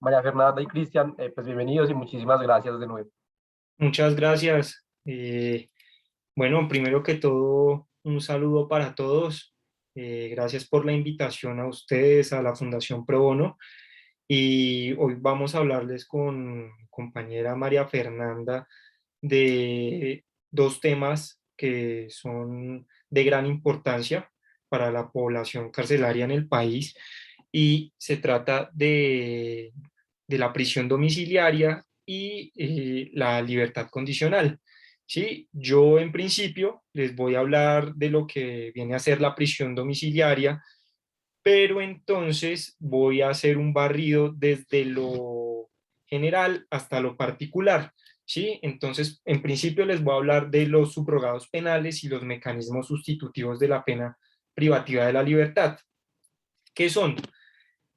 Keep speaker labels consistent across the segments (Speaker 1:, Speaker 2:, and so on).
Speaker 1: María Fernanda y Cristian, pues bienvenidos y muchísimas gracias de nuevo.
Speaker 2: Muchas gracias. Bueno, primero que todo, un saludo para todos. Gracias por la invitación a ustedes, a la Fundación Pro Bono. Y hoy vamos a hablarles con mi compañera María Fernanda de dos temas que son de gran importancia para la población carcelaria en el país. Y se trata de la prisión domiciliaria y la libertad condicional. ¿Sí? Yo en principio les voy a hablar de lo que viene a ser la prisión domiciliaria, pero entonces voy a hacer un barrido desde lo general hasta lo particular. ¿Sí? Entonces, en principio les voy a hablar de los subrogados penales y los mecanismos sustitutivos de la pena privativa de la libertad. ¿Qué son?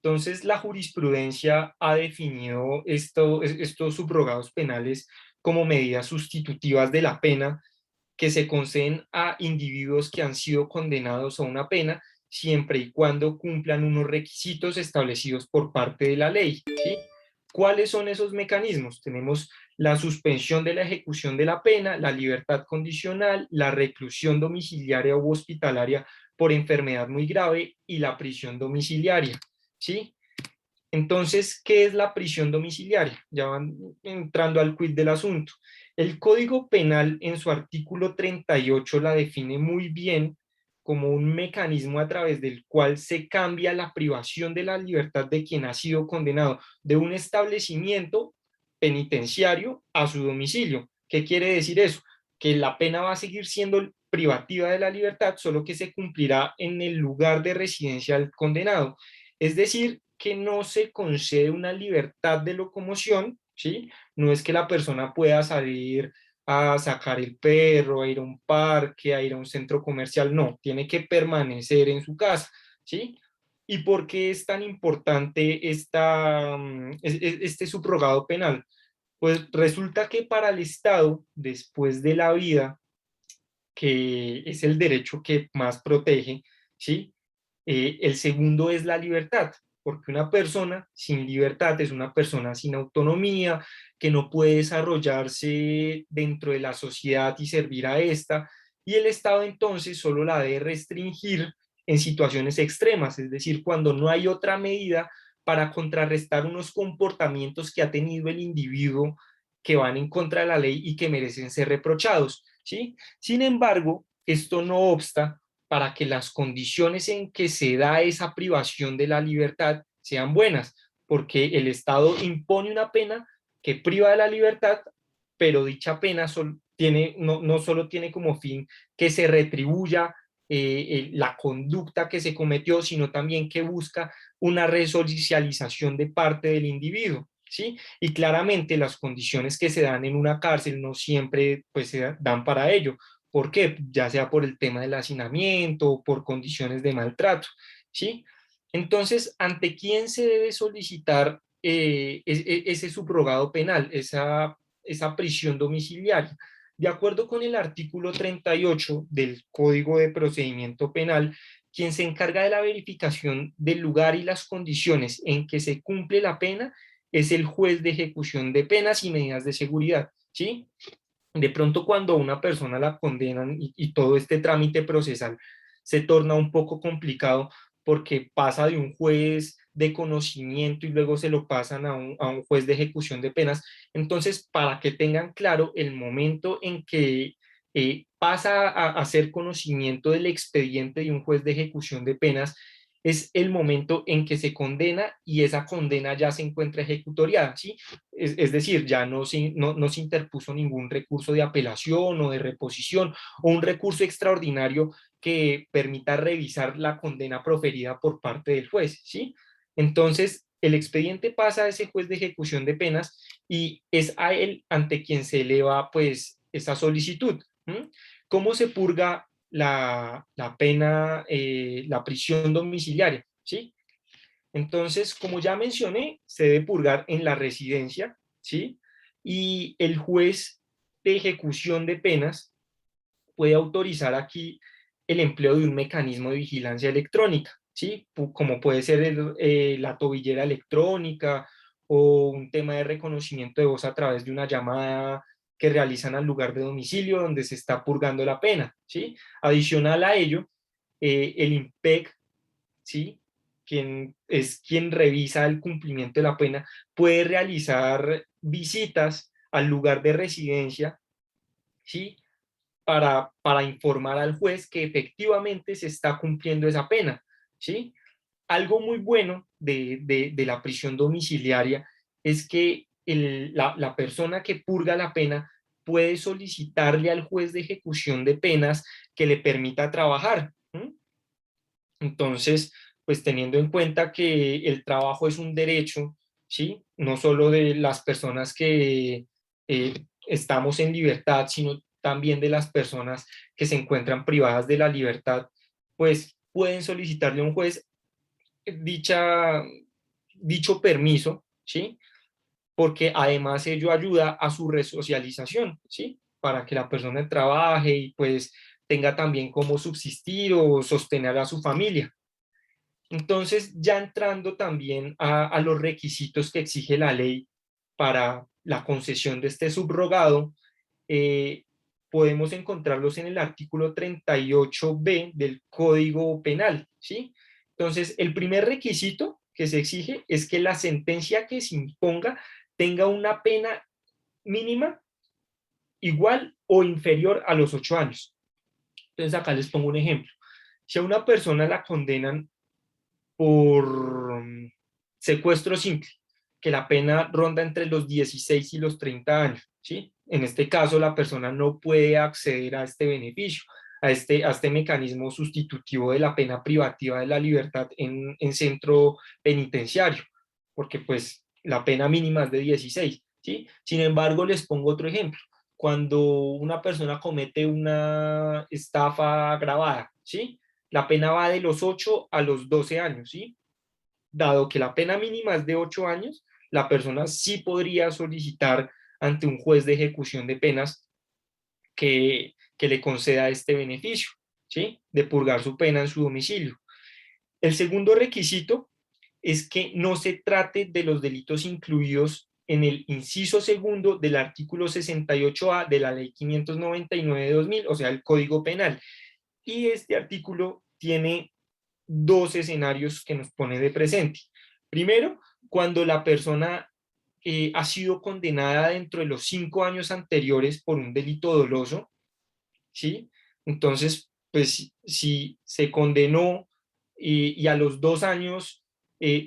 Speaker 2: Entonces, la jurisprudencia ha definido estos subrogados penales como medidas sustitutivas de la pena que se conceden a individuos que han sido condenados a una pena siempre y cuando cumplan unos requisitos establecidos por parte de la ley. ¿Sí? ¿Cuáles son esos mecanismos? Tenemos la suspensión de la ejecución de la pena, la libertad condicional, la reclusión domiciliaria u hospitalaria por enfermedad muy grave y la prisión domiciliaria. ¿Sí? Entonces, ¿qué es la prisión domiciliaria? Ya van entrando al quid del asunto. El Código Penal en su artículo 38 la define muy bien como un mecanismo a través del cual se cambia la privación de la libertad de quien ha sido condenado de un establecimiento penitenciario a su domicilio. ¿Qué quiere decir eso? Que la pena va a seguir siendo privativa de la libertad, solo que se cumplirá en el lugar de residencia del condenado. Es decir, que no se concede una libertad de locomoción, ¿sí? No es que la persona pueda salir a sacar el perro, a ir a un parque, a ir a un centro comercial, no, tiene que permanecer en su casa, ¿sí? ¿Y por qué es tan importante este subrogado penal? Pues resulta que para el Estado, después de la vida, que es el derecho que más protege, ¿sí? El segundo es la libertad, porque una persona sin libertad es una persona sin autonomía, que no puede desarrollarse dentro de la sociedad y servir a esta, y el Estado entonces solo la debe restringir en situaciones extremas, es decir, cuando no hay otra medida para contrarrestar unos comportamientos que ha tenido el individuo que van en contra de la ley y que merecen ser reprochados, ¿sí? Sin embargo, esto no obsta para que las condiciones en que se da esa privación de la libertad sean buenas, porque el Estado impone una pena que priva de la libertad, pero dicha pena no solo tiene como fin que se retribuya la conducta que se cometió, sino también que busca una resocialización de parte del individuo. ¿Sí? Y claramente las condiciones que se dan en una cárcel no siempre pues, se dan para ello. ¿Por qué? Ya sea por el tema del hacinamiento o por condiciones de maltrato, ¿sí? Entonces, ¿ante quién se debe solicitar ese subrogado penal, esa prisión domiciliaria? De acuerdo con el artículo 38 del Código de Procedimiento Penal, quien se encarga de la verificación del lugar y las condiciones en que se cumple la pena es el juez de ejecución de penas y medidas de seguridad, ¿sí? De pronto cuando a una persona la condenan y todo este trámite procesal se torna un poco complicado porque pasa de un juez de conocimiento y luego se lo pasan a un juez de ejecución de penas. Entonces, para que tengan claro el momento en que pasa a ser conocimiento del expediente de un juez de ejecución de penas, es el momento en que se condena y esa condena ya se encuentra ejecutoriada, ¿sí? Es decir, ya no se interpuso ningún recurso de apelación o de reposición o un recurso extraordinario que permita revisar la condena proferida por parte del juez, ¿sí? Entonces, el expediente pasa a ese juez de ejecución de penas y es a él ante quien se eleva, pues, esa solicitud. ¿Mm? ¿Cómo se purga la pena, la prisión domiciliaria? ¿Sí? Entonces, como ya mencioné, se debe purgar en la residencia, ¿sí? Y el juez de ejecución de penas puede autorizar aquí el empleo de un mecanismo de vigilancia electrónica, ¿sí? Como puede ser la tobillera electrónica o un tema de reconocimiento de voz a través de una llamada que realizan al lugar de domicilio donde se está purgando la pena, ¿sí? Adicional a ello, el IMPEC, ¿sí? Quien revisa el cumplimiento de la pena, puede realizar visitas al lugar de residencia, ¿sí? Para informar al juez que efectivamente se está cumpliendo esa pena, ¿sí? Algo muy bueno de la prisión domiciliaria es que la persona que purga la pena puede solicitarle al juez de ejecución de penas que le permita trabajar. ¿Mm? Entonces, pues teniendo en cuenta que el trabajo es un derecho, ¿sí? No solo de las personas que estamos en libertad, sino también de las personas que se encuentran privadas de la libertad, pues pueden solicitarle a un juez dicha, dicho permiso, ¿sí? Porque además ello ayuda a su resocialización, ¿sí? Para que la persona trabaje y pues tenga también cómo subsistir o sostener a su familia. Entonces, ya entrando también a los requisitos que exige la ley para la concesión de este subrogado, eh, podemos encontrarlos en el artículo 38b del Código Penal, ¿sí? Entonces, el primer requisito que se exige es que la sentencia que se imponga tenga una pena mínima igual o inferior a los 8 años. Entonces, acá les pongo un ejemplo. Si a una persona la condenan por secuestro simple, que la pena ronda entre los 16 y los 30 años, ¿sí? En este caso, la persona no puede acceder a este beneficio, a este mecanismo sustitutivo de la pena privativa de la libertad en centro penitenciario, porque pues la pena mínima es de 16, ¿sí? Sin embargo, les pongo otro ejemplo. Cuando una persona comete una estafa agravada, ¿sí? La pena va de los 8 a los 12 años, ¿sí? Dado que la pena mínima es de 8 años, la persona sí podría solicitar ante un juez de ejecución de penas que le conceda este beneficio, ¿sí? De purgar su pena en su domicilio. El segundo requisito es que no se trate de los delitos incluidos en el inciso segundo del artículo 68A de la ley 599 de 2000, o sea, el Código Penal. Y este artículo tiene dos escenarios que nos pone de presente. Primero, cuando la persona ha sido condenada dentro de los 5 años anteriores por un delito doloso, ¿sí? Entonces, pues si se condenó y a los 2 años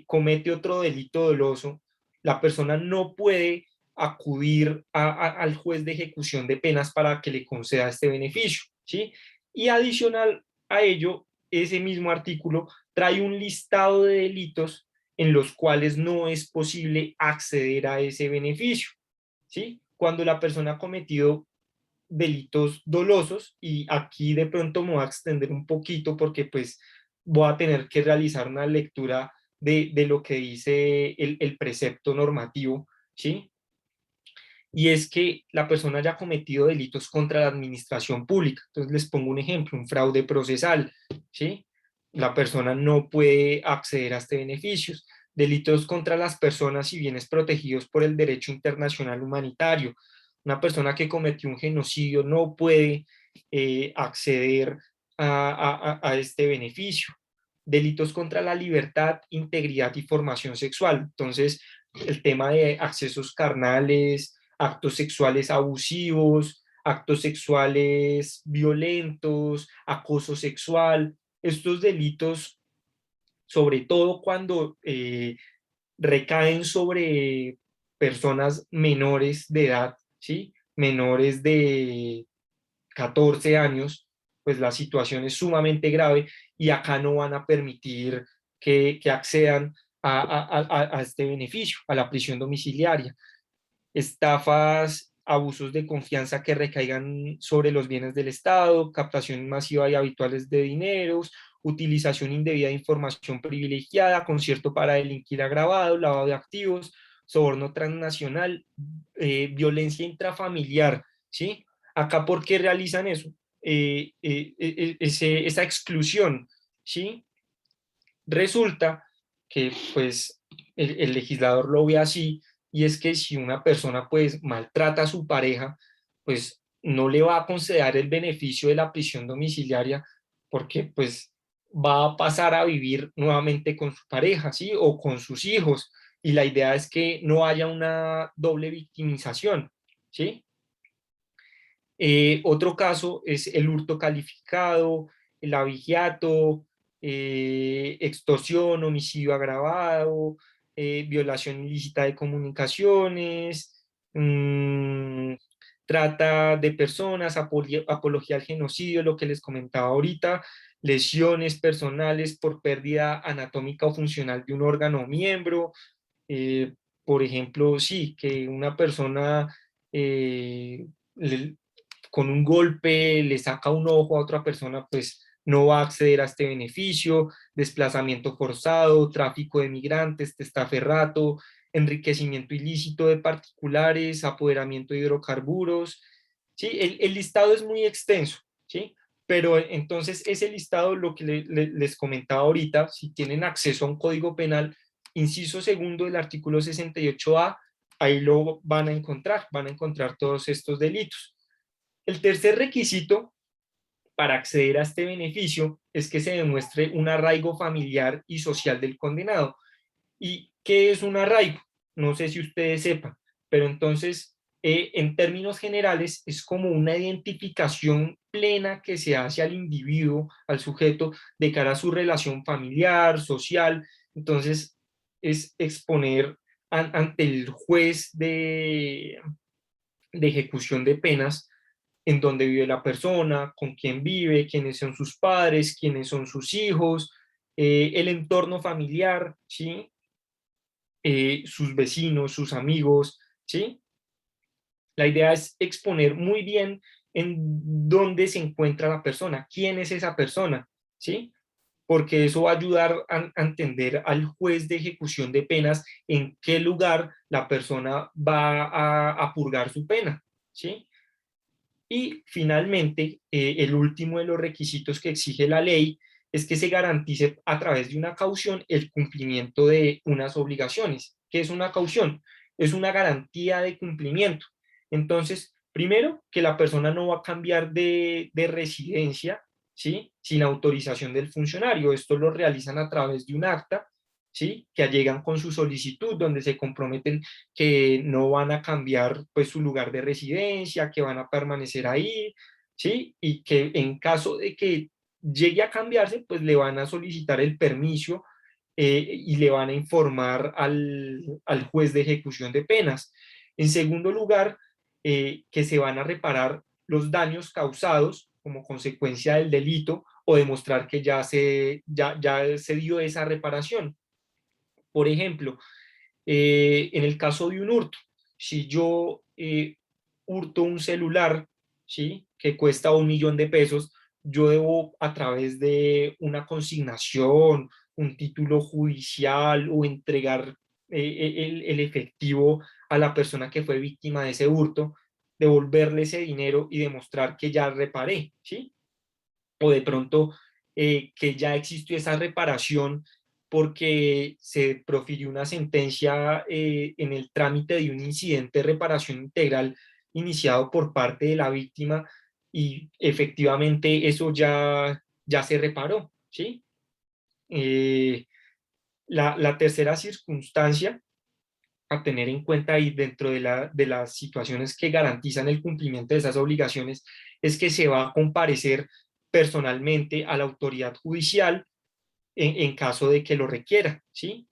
Speaker 2: comete otro delito doloso, la persona no puede acudir al juez de ejecución de penas para que le conceda este beneficio, ¿sí? Y adicional a ello, ese mismo artículo trae un listado de delitos en los cuales no es posible acceder a ese beneficio, ¿sí? Cuando la persona ha cometido delitos dolosos, y aquí de pronto me voy a extender un poquito porque pues voy a tener que realizar una lectura de lo que dice el precepto normativo, ¿sí? Y es que la persona haya cometido delitos contra la administración pública. Entonces les pongo un ejemplo, un fraude procesal, ¿sí? La persona no puede acceder a este beneficio. Delitos contra las personas y bienes protegidos por el derecho internacional humanitario. Una persona que cometió un genocidio no puede acceder a este beneficio. Delitos contra la libertad, integridad y formación sexual. Entonces, el tema de accesos carnales, actos sexuales abusivos, actos sexuales violentos, acoso sexual, estos delitos, sobre todo cuando recaen sobre personas menores de edad, ¿sí? Menores de 14 años, pues la situación es sumamente grave y acá no van a permitir que accedan a este beneficio, a la prisión domiciliaria. Estafas, abusos de confianza que recaigan sobre los bienes del Estado, captación masiva y habituales de dineros, utilización indebida de información privilegiada, concierto para delinquir agravado, lavado de activos, soborno transnacional, violencia intrafamiliar, ¿sí? Acá, ¿por qué realizan eso? Esa exclusión, ¿sí? Resulta que, pues, el legislador lo ve así, y es que si una persona pues maltrata a su pareja, pues no le va a conceder el beneficio de la prisión domiciliaria porque pues va a pasar a vivir nuevamente con su pareja, ¿sí? O con sus hijos, y la idea es que no haya una doble victimización, ¿sí? Otro caso es el hurto calificado, el abigeato, extorsión, homicidio agravado, violación ilícita de comunicaciones, trata de personas, apología al genocidio, lo que les comentaba ahorita, lesiones personales por pérdida anatómica o funcional de un órgano o miembro. eh, por ejemplo, sí, que una persona le, con un golpe le saca un ojo a otra persona, pues no va a acceder a este beneficio. Desplazamiento forzado, tráfico de migrantes, testaferrato, enriquecimiento ilícito de particulares, apoderamiento de hidrocarburos. ¿Sí? El listado es muy extenso, ¿sí? Pero entonces ese listado, lo que les comentaba ahorita, si tienen acceso a un código penal, inciso segundo del artículo 68A, ahí lo van a encontrar todos estos delitos. El tercer requisito para acceder a este beneficio es que se demuestre un arraigo familiar y social del condenado. ¿Y qué es un arraigo? No sé si ustedes sepan, pero entonces, en términos generales, es como una identificación plena que se hace al individuo, al sujeto, de cara a su relación familiar, social. Entonces, es exponer ante el juez de ejecución de penas en dónde vive la persona, con quién vive, quiénes son sus padres, quiénes son sus hijos, el entorno familiar, ¿sí? Sus vecinos, sus amigos, ¿sí? La idea es exponer muy bien en dónde se encuentra la persona, quién es esa persona, ¿sí? Porque eso va a ayudar a entender al juez de ejecución de penas en qué lugar la persona va a purgar su pena, ¿sí? Y finalmente, el último de los requisitos que exige la ley es que se garantice a través de una caución el cumplimiento de unas obligaciones. ¿Qué es una caución? Es una garantía de cumplimiento. Entonces, primero, que la persona no va a cambiar de residencia, ¿sí? Sin autorización del funcionario. Esto lo realizan a través de un acta, ¿sí? Que llegan con su solicitud donde se comprometen que no van a cambiar pues su lugar de residencia, que van a permanecer ahí, ¿sí? Y que en caso de que llegue a cambiarse, pues le van a solicitar el permiso, y le van a informar al juez de ejecución de penas. En segundo lugar, que se van a reparar los daños causados como consecuencia del delito o demostrar que ya se dio esa reparación. Por ejemplo, en el caso de un hurto, si yo hurto un celular, ¿sí? Que cuesta 1 millón de pesos, yo debo a través de una consignación, un título judicial o entregar el efectivo a la persona que fue víctima de ese hurto, devolverle ese dinero y demostrar que ya reparé, ¿sí? O de pronto que ya existió esa reparación porque se profirió una sentencia en el trámite de un incidente de reparación integral iniciado por parte de la víctima y efectivamente eso ya se reparó, ¿sí? Eh, la tercera circunstancia a tener en cuenta y dentro de las situaciones que garantizan el cumplimiento de esas obligaciones es que se va a comparecer personalmente a la autoridad judicial en caso de que lo requiera, ¿sí?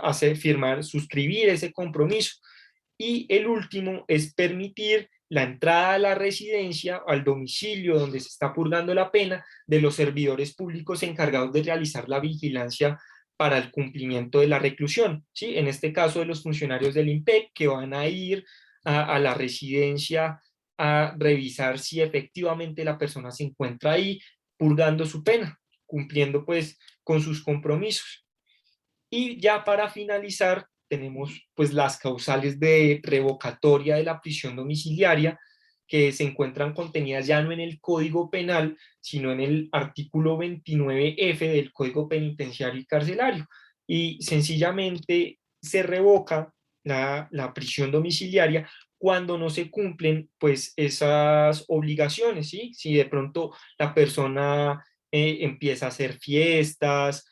Speaker 2: Hacer firmar, suscribir ese compromiso. Y el último es permitir la entrada a la residencia, al domicilio donde se está purgando la pena de los servidores públicos encargados de realizar la vigilancia para el cumplimiento de la reclusión, ¿sí? En este caso de los funcionarios del IMPEC que van a ir a la residencia a revisar si efectivamente la persona se encuentra ahí purgando su pena, cumpliendo pues con sus compromisos. Y ya para finalizar, tenemos pues las causales de revocatoria de la prisión domiciliaria que se encuentran contenidas ya no en el Código Penal, sino en el artículo 29F del Código Penitenciario y Carcelario. Y sencillamente se revoca la prisión domiciliaria cuando no se cumplen pues esas obligaciones, ¿sí? Si de pronto la persona empieza a hacer fiestas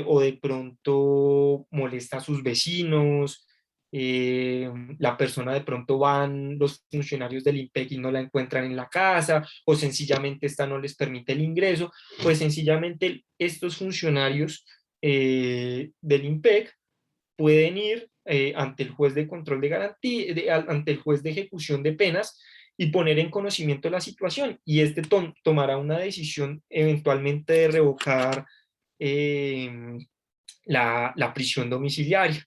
Speaker 2: o de pronto molesta a sus vecinos, la persona de pronto van los funcionarios del IMPEC y no la encuentran en la casa o sencillamente esta no les permite el ingreso, pues sencillamente estos funcionarios del IMPEC pueden ir ante el juez de control de garantía, ante el juez de ejecución de penas y poner en conocimiento la situación y este tomará una decisión eventualmente de revocar eh, la prisión domiciliaria.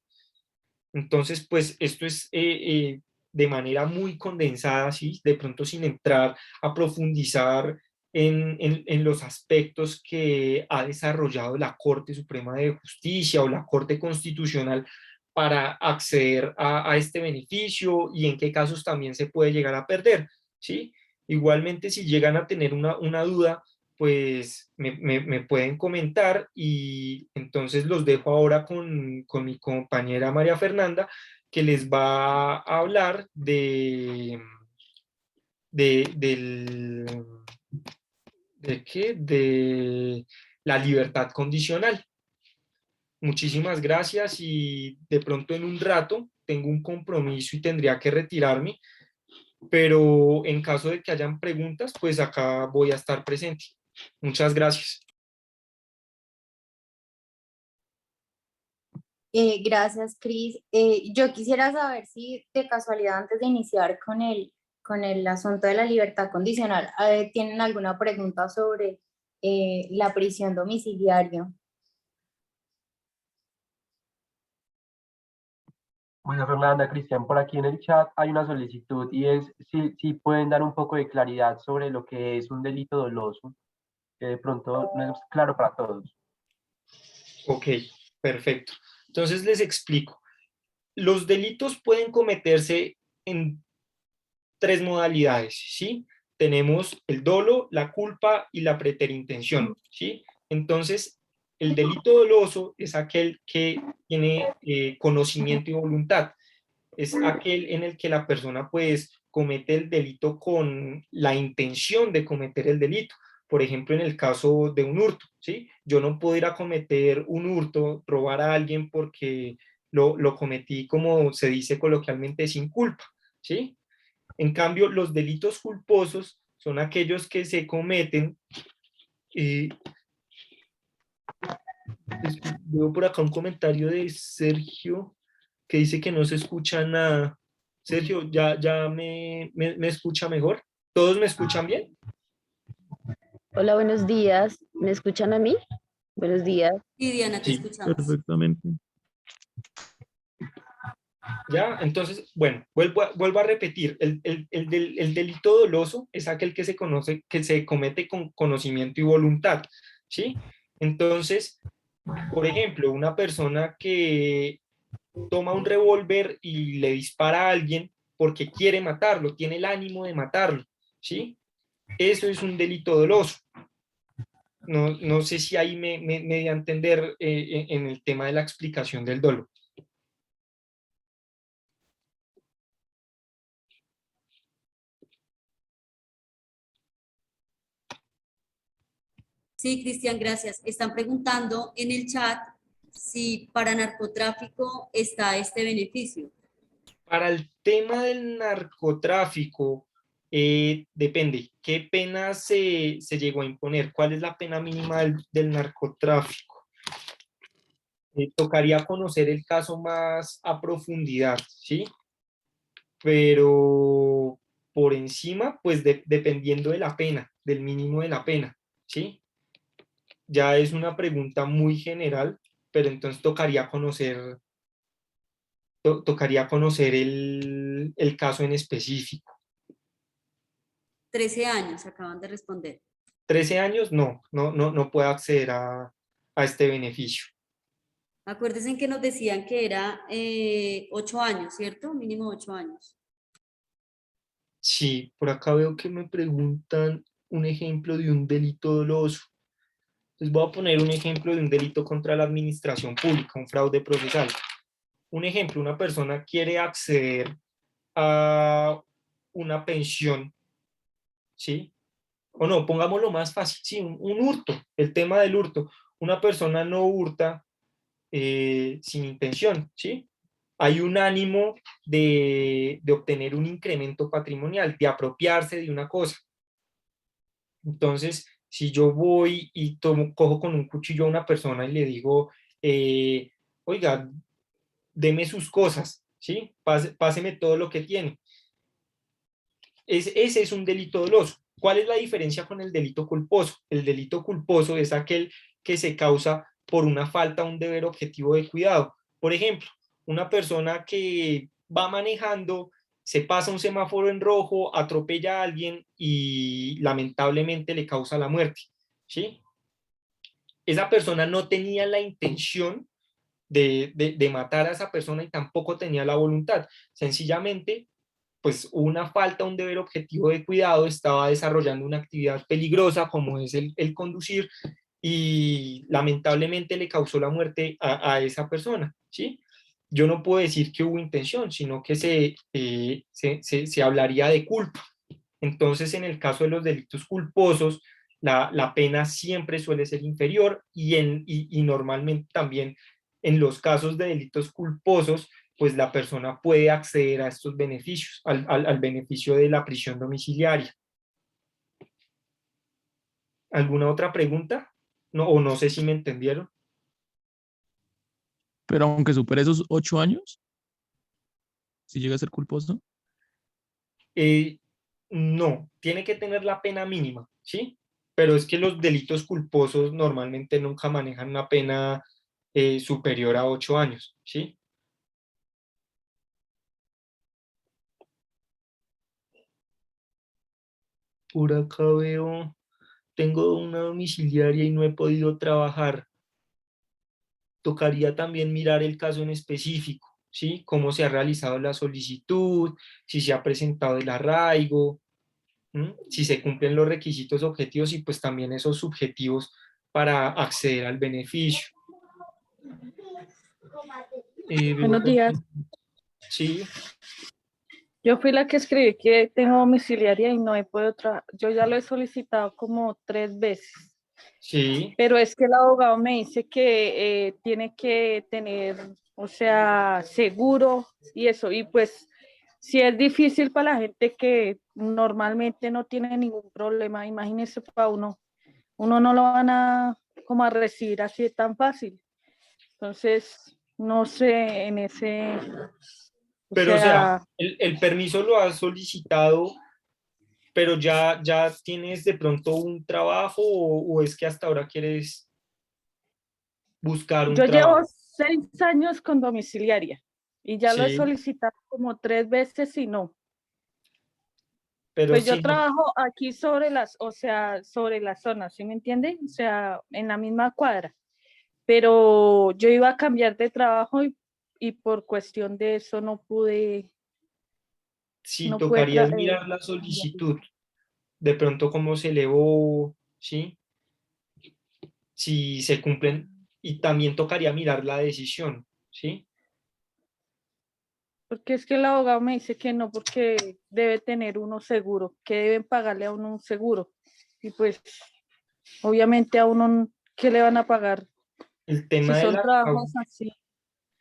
Speaker 2: Entonces, pues esto es de manera muy condensada, ¿sí? De pronto sin entrar a profundizar en los aspectos que ha desarrollado la Corte Suprema de Justicia o la Corte Constitucional para acceder a este beneficio y en qué casos también se puede llegar a perder, ¿sí? Igualmente, si llegan a tener una duda, pues me pueden comentar y entonces los dejo ahora con mi compañera María Fernanda, que les va a hablar de, del, ¿de qué? De la libertad condicional. Muchísimas gracias y de pronto en un rato tengo un compromiso y tendría que retirarme, pero en caso de que hayan preguntas, pues acá voy a estar presente. Muchas gracias.
Speaker 3: Gracias, Cris. Yo quisiera saber si de casualidad antes de iniciar con el asunto de la libertad condicional, ¿tienen alguna pregunta sobre la prisión domiciliaria?
Speaker 1: Bueno, Fernanda, Cristian, por aquí en el chat hay una solicitud y es si pueden dar un poco de claridad sobre lo que es un delito doloso, que de pronto no es claro para todos.
Speaker 2: Ok, perfecto. Entonces les explico. Los delitos pueden cometerse en tres modalidades, ¿sí? Tenemos el dolo, la culpa y la preterintención, ¿sí? Entonces, el delito doloso es aquel que tiene conocimiento y voluntad. Es aquel en el que la persona pues comete el delito con la intención de cometer el delito. Por ejemplo, en el caso de un hurto, ¿sí? Yo no puedo ir a cometer un hurto, robar a alguien porque lo cometí, como se dice coloquialmente, sin culpa, ¿sí? En cambio, los delitos culposos son aquellos que se cometen. eh, Veo por acá un comentario de Sergio que dice que no se escucha nada. Sergio, ¿ya me escucha mejor? ¿Todos me escuchan bien?
Speaker 4: Hola, buenos días. ¿Me escuchan a mí? Buenos días.
Speaker 5: Sí, Diana, te
Speaker 2: Sí,
Speaker 5: escuchamos.
Speaker 6: Perfectamente.
Speaker 2: ¿Ya? Entonces, bueno, vuelvo a repetir. El delito doloso es aquel que se conoce, que se comete con conocimiento y voluntad, ¿sí? Entonces, por ejemplo, una persona que toma un revólver y le dispara a alguien porque quiere matarlo, tiene el ánimo de matarlo, ¿sí? Eso es un delito doloso. No sé si ahí me di a entender en el tema de la explicación del dolo.
Speaker 5: Sí, Cristian, gracias. Están preguntando en el chat si para narcotráfico está este beneficio.
Speaker 2: Para el tema del narcotráfico, depende, ¿qué pena se llegó a imponer? ¿Cuál es la pena mínima del narcotráfico? Tocaría conocer el caso más a profundidad, ¿sí? Pero por encima, pues dependiendo de la pena, del mínimo de la pena, ¿sí? Ya es una pregunta muy general, pero entonces tocaría conocer el caso en específico.
Speaker 5: 13 años, acaban de responder.
Speaker 2: 13 años, no puede acceder a este beneficio.
Speaker 5: Acuérdense que nos decían que era 8 años, ¿cierto? Mínimo 8 años.
Speaker 2: Sí, por acá veo que me preguntan un ejemplo de un delito doloso. Les voy a poner un ejemplo de un delito contra la administración pública, un fraude procesal. un ejemplo, una persona quiere acceder a una pensión, ¿sí? O no, pongámoslo más fácil, sí, un hurto, el tema del hurto. Una persona no hurta sin intención, ¿sí? Hay un ánimo de obtener un incremento patrimonial, de apropiarse de una cosa. Entonces, si yo voy y cojo con un cuchillo a una persona y le digo, oiga, deme sus cosas, ¿sí? Páseme todo lo que tiene. Ese es un delito doloso. ¿Cuál es la diferencia con el delito culposo? El delito culposo es aquel que se causa por una falta, un deber objetivo de cuidado. Por ejemplo, una persona que va manejando, se pasa un semáforo en rojo, atropella a alguien y lamentablemente le causa la muerte, ¿sí? Esa persona no tenía la intención de matar a esa persona y tampoco tenía la voluntad. Sencillamente pues una falta, un deber objetivo de cuidado, estaba desarrollando una actividad peligrosa como es el conducir y lamentablemente le causó la muerte a esa persona, ¿sí? Yo no puedo decir que hubo intención, sino que se hablaría de culpa. Entonces, en el caso de los delitos culposos, la pena siempre suele ser inferior y normalmente también en los casos de delitos culposos, pues la persona puede acceder a estos beneficios, al beneficio de la prisión domiciliaria. ¿Alguna otra pregunta? No, o no sé si me entendieron.
Speaker 6: Pero aunque supere esos 8 años, si llega a ser culposo.
Speaker 2: Eh, no, tiene que tener la pena mínima, ¿sí? Pero es que los delitos culposos normalmente nunca manejan una pena superior a 8 años, ¿sí? Por acá veo, tengo una domiciliaria y no he podido trabajar. Tocaría también mirar el caso en específico, ¿sí? Cómo se ha realizado la solicitud, si se ha presentado el arraigo, si se cumplen los requisitos objetivos y pues también esos subjetivos para acceder al beneficio.
Speaker 7: Buenos días.
Speaker 2: Sí,
Speaker 7: Yo fui la que escribí que tengo domiciliaria y no he podido trabajar. Yo ya lo he solicitado como 3 veces,
Speaker 2: sí,
Speaker 7: pero es que el abogado me dice que tiene que tener, o sea, seguro y eso. Y pues, si es difícil para la gente que normalmente no tiene ningún problema, imagínese para uno no lo van a como a recibir así tan fácil. Entonces, no sé, en ese, o
Speaker 2: pero o sea,
Speaker 7: sea,
Speaker 2: el permiso lo has solicitado, pero ya tienes de pronto un trabajo o es que hasta ahora quieres buscar un
Speaker 7: yo llevo
Speaker 2: trabajo.
Speaker 7: 6 años con domiciliaria y ya lo he
Speaker 2: Sí,
Speaker 7: solicitado como 3 veces y no.
Speaker 2: pero
Speaker 7: Pues yo
Speaker 2: sí, no,
Speaker 7: trabajo aquí sobre o sea, sobre la zona, ¿sí me entiende? O sea, en la misma cuadra. Pero yo iba a cambiar de trabajo y por cuestión de eso
Speaker 2: sí
Speaker 7: no pude
Speaker 2: tocaría mirar la solicitud, de pronto cómo se elevó, ¿sí? Si se cumplen, y también tocaría mirar la decisión, ¿sí?
Speaker 7: porque es que el abogado me dice que no, porque debe tener uno seguro, que deben pagarle a uno un seguro. Y pues, obviamente a uno, ¿qué le van a pagar?
Speaker 2: El
Speaker 7: Si
Speaker 2: tema de
Speaker 7: son
Speaker 2: la
Speaker 7: trabajos así,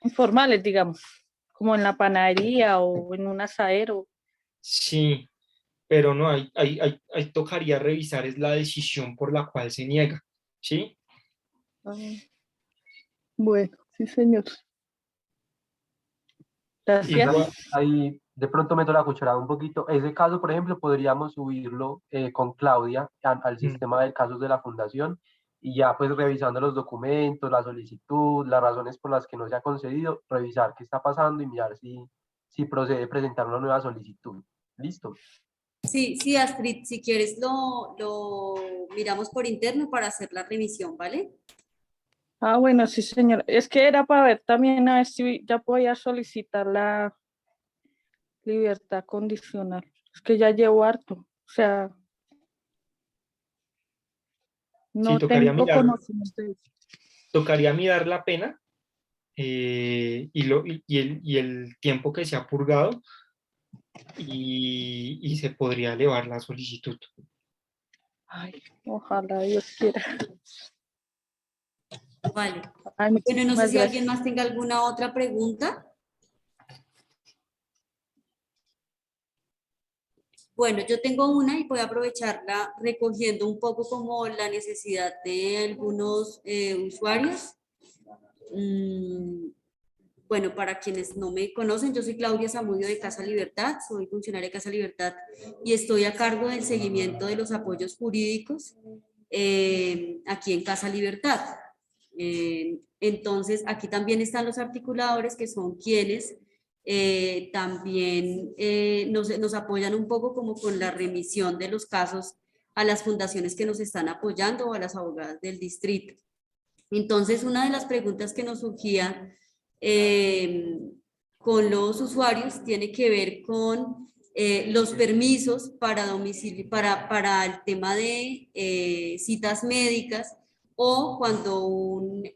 Speaker 7: informales, digamos, como en la panadería o en un asadero.
Speaker 2: sí, pero no, ahí tocaría revisar es la decisión por la cual se niega, ¿sí?
Speaker 7: Ah, bueno, sí, señor. Gracias.
Speaker 2: Igual,
Speaker 1: Ahí de pronto meto la cucharada un poquito. Ese caso, por ejemplo, podríamos subirlo con Claudia al
Speaker 2: mm,
Speaker 1: sistema de casos de la fundación y ya pues revisando los documentos, la solicitud, las razones por las que no se ha concedido, revisar qué está pasando y mirar si procede presentar una nueva solicitud. ¿Listo?
Speaker 5: Sí, sí, Astrid, si quieres lo miramos por interno para hacer la revisión, ¿vale?
Speaker 7: Ah, bueno, sí, señor. Es que era para ver también a ver si ya podía solicitar la libertad condicional. Es que ya llevo harto. O sea,
Speaker 2: sí,
Speaker 7: no tengo conocimiento de eso.
Speaker 2: tocaría mirar la pena, y el tiempo que se ha purgado y se podría elevar la solicitud.
Speaker 7: Ay, ojalá Dios quiera.
Speaker 5: Vale.
Speaker 7: Ay,
Speaker 5: Bueno, no sé
Speaker 7: muchísimas
Speaker 5: si alguien
Speaker 7: gracias.
Speaker 5: más tenga alguna otra pregunta. Bueno, yo tengo una y voy a aprovecharla recogiendo un poco como la necesidad de algunos usuarios. Bueno, para quienes no me conocen, yo soy Claudia Zamudio de Casa Libertad, soy funcionaria de Casa Libertad y estoy a cargo del seguimiento de los apoyos jurídicos aquí en Casa Libertad. Entonces, aquí también están los articuladores que son quienes también nos apoyan un poco como con la remisión de los casos a las fundaciones que nos están apoyando o a las abogadas del distrito. Entonces, una de las preguntas que nos surgía con los usuarios tiene que ver con los permisos para domicilio, para el tema de citas médicas o cuando un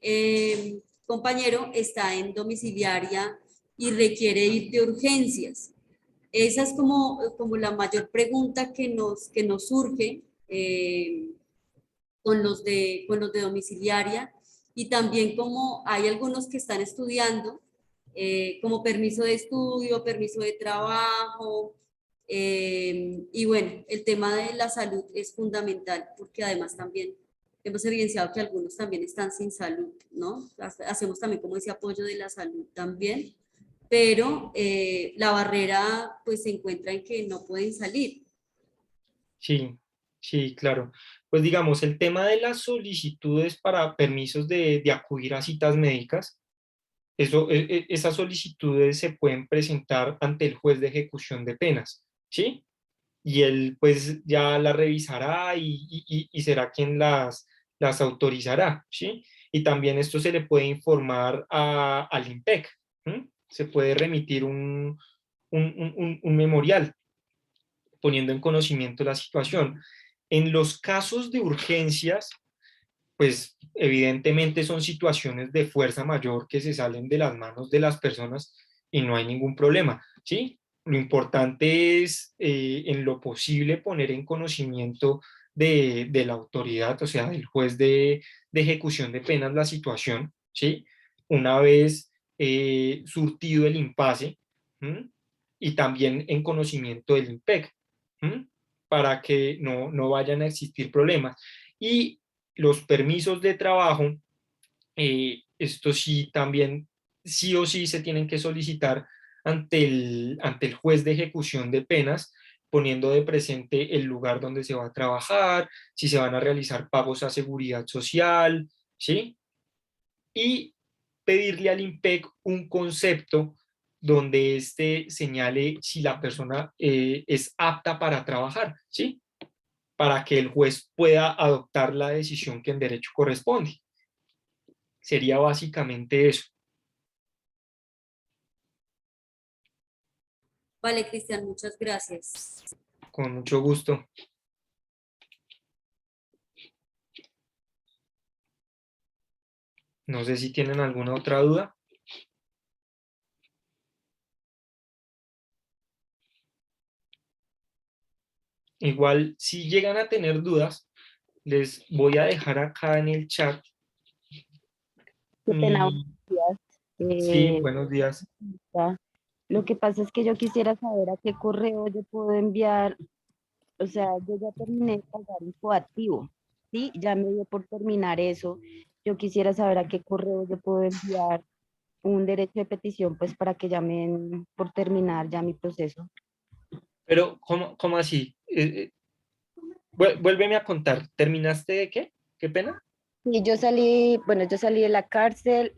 Speaker 5: compañero está en domiciliaria y requiere ir de urgencias. Esa es como la mayor pregunta que nos surge con los de domiciliaria y también como hay algunos que están estudiando, como permiso de estudio, permiso de trabajo, y bueno, el tema de la salud es fundamental porque además también hemos evidenciado que algunos también están sin salud, ¿no? Hacemos también como ese apoyo de la salud también, pero la barrera pues se encuentra en que no pueden salir.
Speaker 2: Sí, sí, claro. Pues digamos, el tema de las solicitudes para permisos de acudir a citas médicas, esas solicitudes se pueden presentar ante el juez de ejecución de penas, ¿sí? Y él pues ya las revisará y será quien las autorizará, ¿sí? Y también esto se le puede informar al IMPEC, ¿sí? Se puede remitir un memorial poniendo en conocimiento la situación. En los casos de urgencias, pues evidentemente son situaciones de fuerza mayor que se salen de las manos de las personas y no hay ningún problema, ¿sí? Lo importante es en lo posible poner en conocimiento de la autoridad, o sea, del juez de ejecución de penas la situación, ¿sí? Una vez surtido el impasse, ¿m? Y también en conocimiento del IMPEC, ¿m? Para que no vayan a existir problemas. Y los permisos de trabajo, esto sí también, sí o sí se tienen que solicitar ante el juez de ejecución de penas, poniendo de presente el lugar donde se va a trabajar, si se van a realizar pagos a seguridad social, ¿sí? Y pedirle al IMPEC un concepto donde éste señale si la persona es apta para trabajar, ¿sí? Para que el juez pueda adoptar la decisión que en derecho corresponde. Sería básicamente eso.
Speaker 5: Vale, Cristian, muchas gracias.
Speaker 2: Con mucho gusto. No sé si tienen alguna otra duda. Igual, si llegan a tener dudas, les voy a dejar acá en el chat.
Speaker 4: Qué pena, buenos días.
Speaker 2: Sí, buenos días.
Speaker 4: Ya. Lo que pasa es que yo quisiera saber a qué correo yo puedo enviar, o sea, yo ya terminé de pagar un coactivo, ¿sí? Ya me dio por terminar eso. Yo quisiera saber a qué correo yo puedo enviar un derecho de petición, pues para que llamen por terminar ya mi proceso.
Speaker 2: Pero, ¿cómo así? Vuélveme a contar. ¿Terminaste de qué? ¿Qué pena?
Speaker 4: Sí, yo salí de la cárcel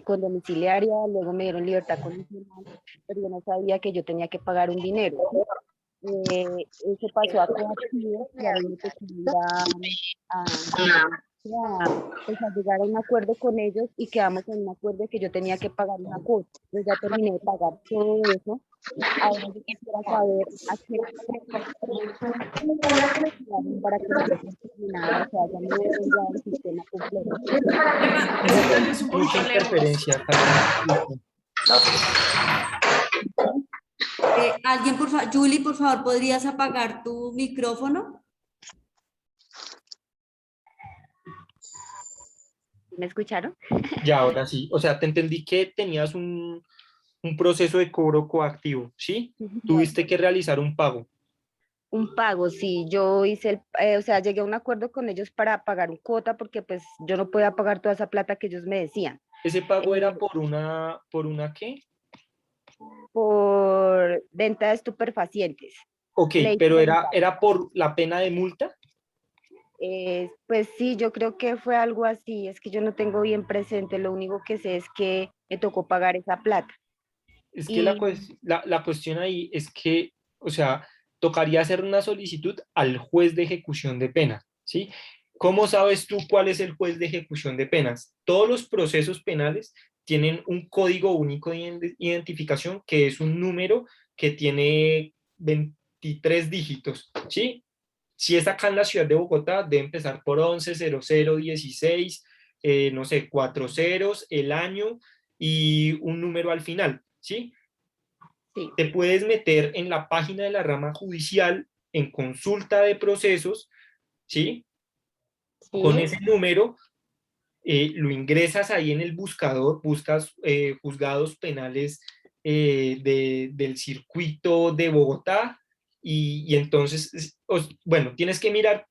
Speaker 4: con domiciliaria, luego me dieron libertad condicional, pero yo no sabía que yo tenía que pagar un dinero. Eso pasó a coactivo y ahí me tocó ir a pues, a llegar a un acuerdo con ellos y quedamos en un acuerdo de que yo tenía que pagar una cuota. Yo ya terminé de pagar todo eso. Ahora yo quisiera saber a qué para que me dejen terminar, o sea, ya me deben ya el sistema completo.
Speaker 2: Tengo mucha interferencia, Carolina.
Speaker 5: Alguien, por favor, Julie, por favor, ¿podrías apagar tu micrófono?
Speaker 4: ¿Me escucharon?
Speaker 2: Ya, ahora sí. O sea, te entendí que tenías un proceso de cobro coactivo, ¿sí? Tuviste que realizar un pago.
Speaker 4: Un pago, sí, yo hice o sea, llegué a un acuerdo con ellos para pagar un cuota porque pues yo no podía pagar toda esa plata que ellos me decían.
Speaker 2: ¿Ese pago era
Speaker 4: Eh,
Speaker 2: por una qué?
Speaker 4: por venta de estupefacientes.
Speaker 2: Ok,
Speaker 4: Ley
Speaker 2: pero
Speaker 4: 30.
Speaker 2: era por la pena de multa.
Speaker 4: Pues sí, yo creo que fue algo así, es que yo no tengo bien presente, lo único que sé es que me tocó pagar esa plata.
Speaker 2: Es que
Speaker 4: Y
Speaker 2: la cuestión ahí es que, o sea, tocaría hacer una solicitud al juez de ejecución de penas, ¿sí? ¿Cómo sabes tú cuál es el juez de ejecución de penas? Todos los procesos penales tienen un código único de identificación que es un número que tiene 23 dígitos, ¿sí? Si es acá en la ciudad de Bogotá, debe empezar por 110016, no sé, 4 ceros, el año y un número al final, ¿sí?
Speaker 4: sí,
Speaker 2: Te puedes meter en la página de la rama judicial, en consulta de procesos, ¿sí? Con
Speaker 4: sí,
Speaker 2: ese número, lo ingresas ahí en el buscador, buscas juzgados penales del circuito de Bogotá y entonces, bueno, tienes que mirar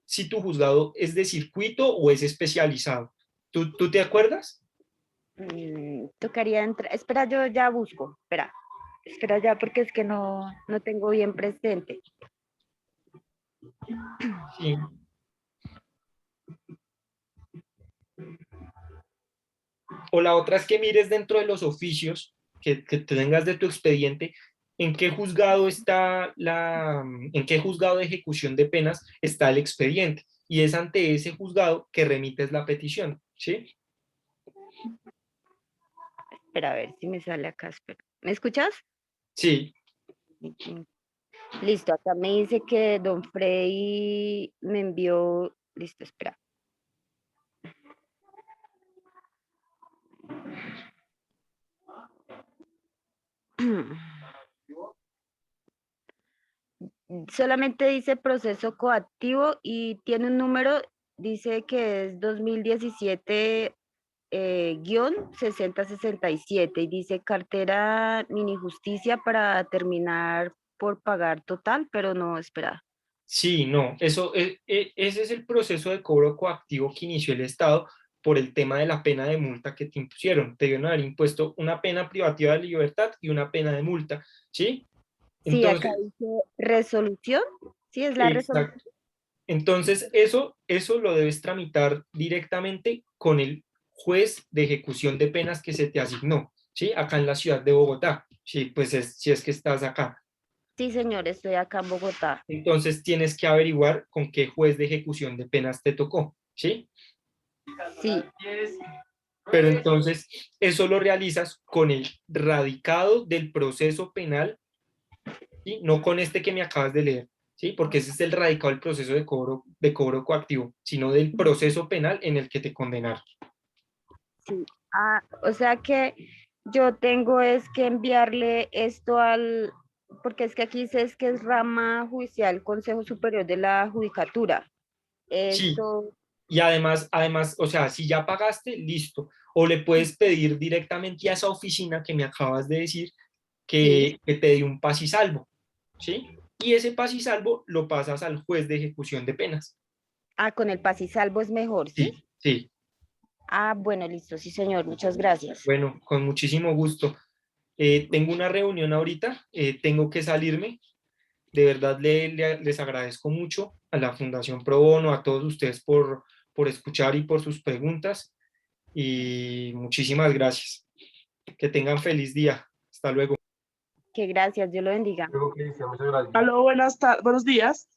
Speaker 2: si tu juzgado es de circuito o es especializado. ¿Tú te acuerdas?
Speaker 4: tocaría entrar, espera, yo ya busco, espera ya porque es que no tengo bien presente.
Speaker 2: Sí. O la otra es que mires dentro de los oficios que tengas de tu expediente, en qué juzgado está en qué juzgado de ejecución de penas está el expediente. Y es ante ese juzgado que remites la petición, ¿sí?
Speaker 4: Espera a ver si me sale acá, espera. ¿Me escuchas?
Speaker 2: Sí,
Speaker 4: Listo, acá me dice que don Freddy me envió, listo, espera. Solamente dice proceso coactivo y tiene un número, dice que es 2017 guión 6067 y dice cartera mini justicia para terminar por pagar total, pero no, espera.
Speaker 2: sí, no, ese es el proceso de cobro coactivo que inició el Estado por el tema de la pena de multa que te impusieron. Te debieron haber impuesto una pena privativa de libertad y una pena de multa, ¿sí?
Speaker 4: Sí, acá
Speaker 2: Entonces,
Speaker 4: dice resolución, sí, es la resolución.
Speaker 2: exacto. Entonces, eso lo debes tramitar directamente con el juez de ejecución de penas que se te asignó, ¿sí? Acá en la ciudad de Bogotá, ¿sí? Pues si es que estás acá.
Speaker 4: Sí, señor, estoy acá en Bogotá.
Speaker 2: Entonces, tienes que averiguar con qué juez de ejecución de penas te tocó, ¿sí?
Speaker 4: Sí,
Speaker 2: Pero entonces, eso lo realizas con el radicado del proceso penal, ¿sí? No con este que me acabas de leer, ¿sí? Porque ese es el radicado del proceso de cobro coactivo, sino del proceso penal en el que te condenaron.
Speaker 4: sí. Ah, o sea que yo tengo es que enviarle esto porque es que aquí dice es que es rama judicial, Consejo Superior de la Judicatura.
Speaker 2: Sí,
Speaker 4: Esto,
Speaker 2: y además, o sea, si ya pagaste, listo. O le puedes pedir directamente a esa oficina que me acabas de decir
Speaker 4: sí.
Speaker 2: que te dé un paz y salvo, ¿sí? Y ese paz y salvo lo pasas al juez de ejecución de penas.
Speaker 4: Ah, con el paz y salvo es mejor, ¿sí?
Speaker 2: Sí, sí.
Speaker 4: Ah, bueno, listo, sí, señor, muchas gracias.
Speaker 2: Bueno, con muchísimo gusto. Tengo una reunión ahorita, tengo que salirme. De verdad les agradezco mucho a la Fundación Pro Bono, a todos ustedes por escuchar y por sus preguntas. Y muchísimas gracias. Que tengan feliz día. Hasta luego.
Speaker 4: Que gracias, Dios lo bendiga.
Speaker 1: Luego, Cristian, muchas gracias.
Speaker 8: Aló, buenos días.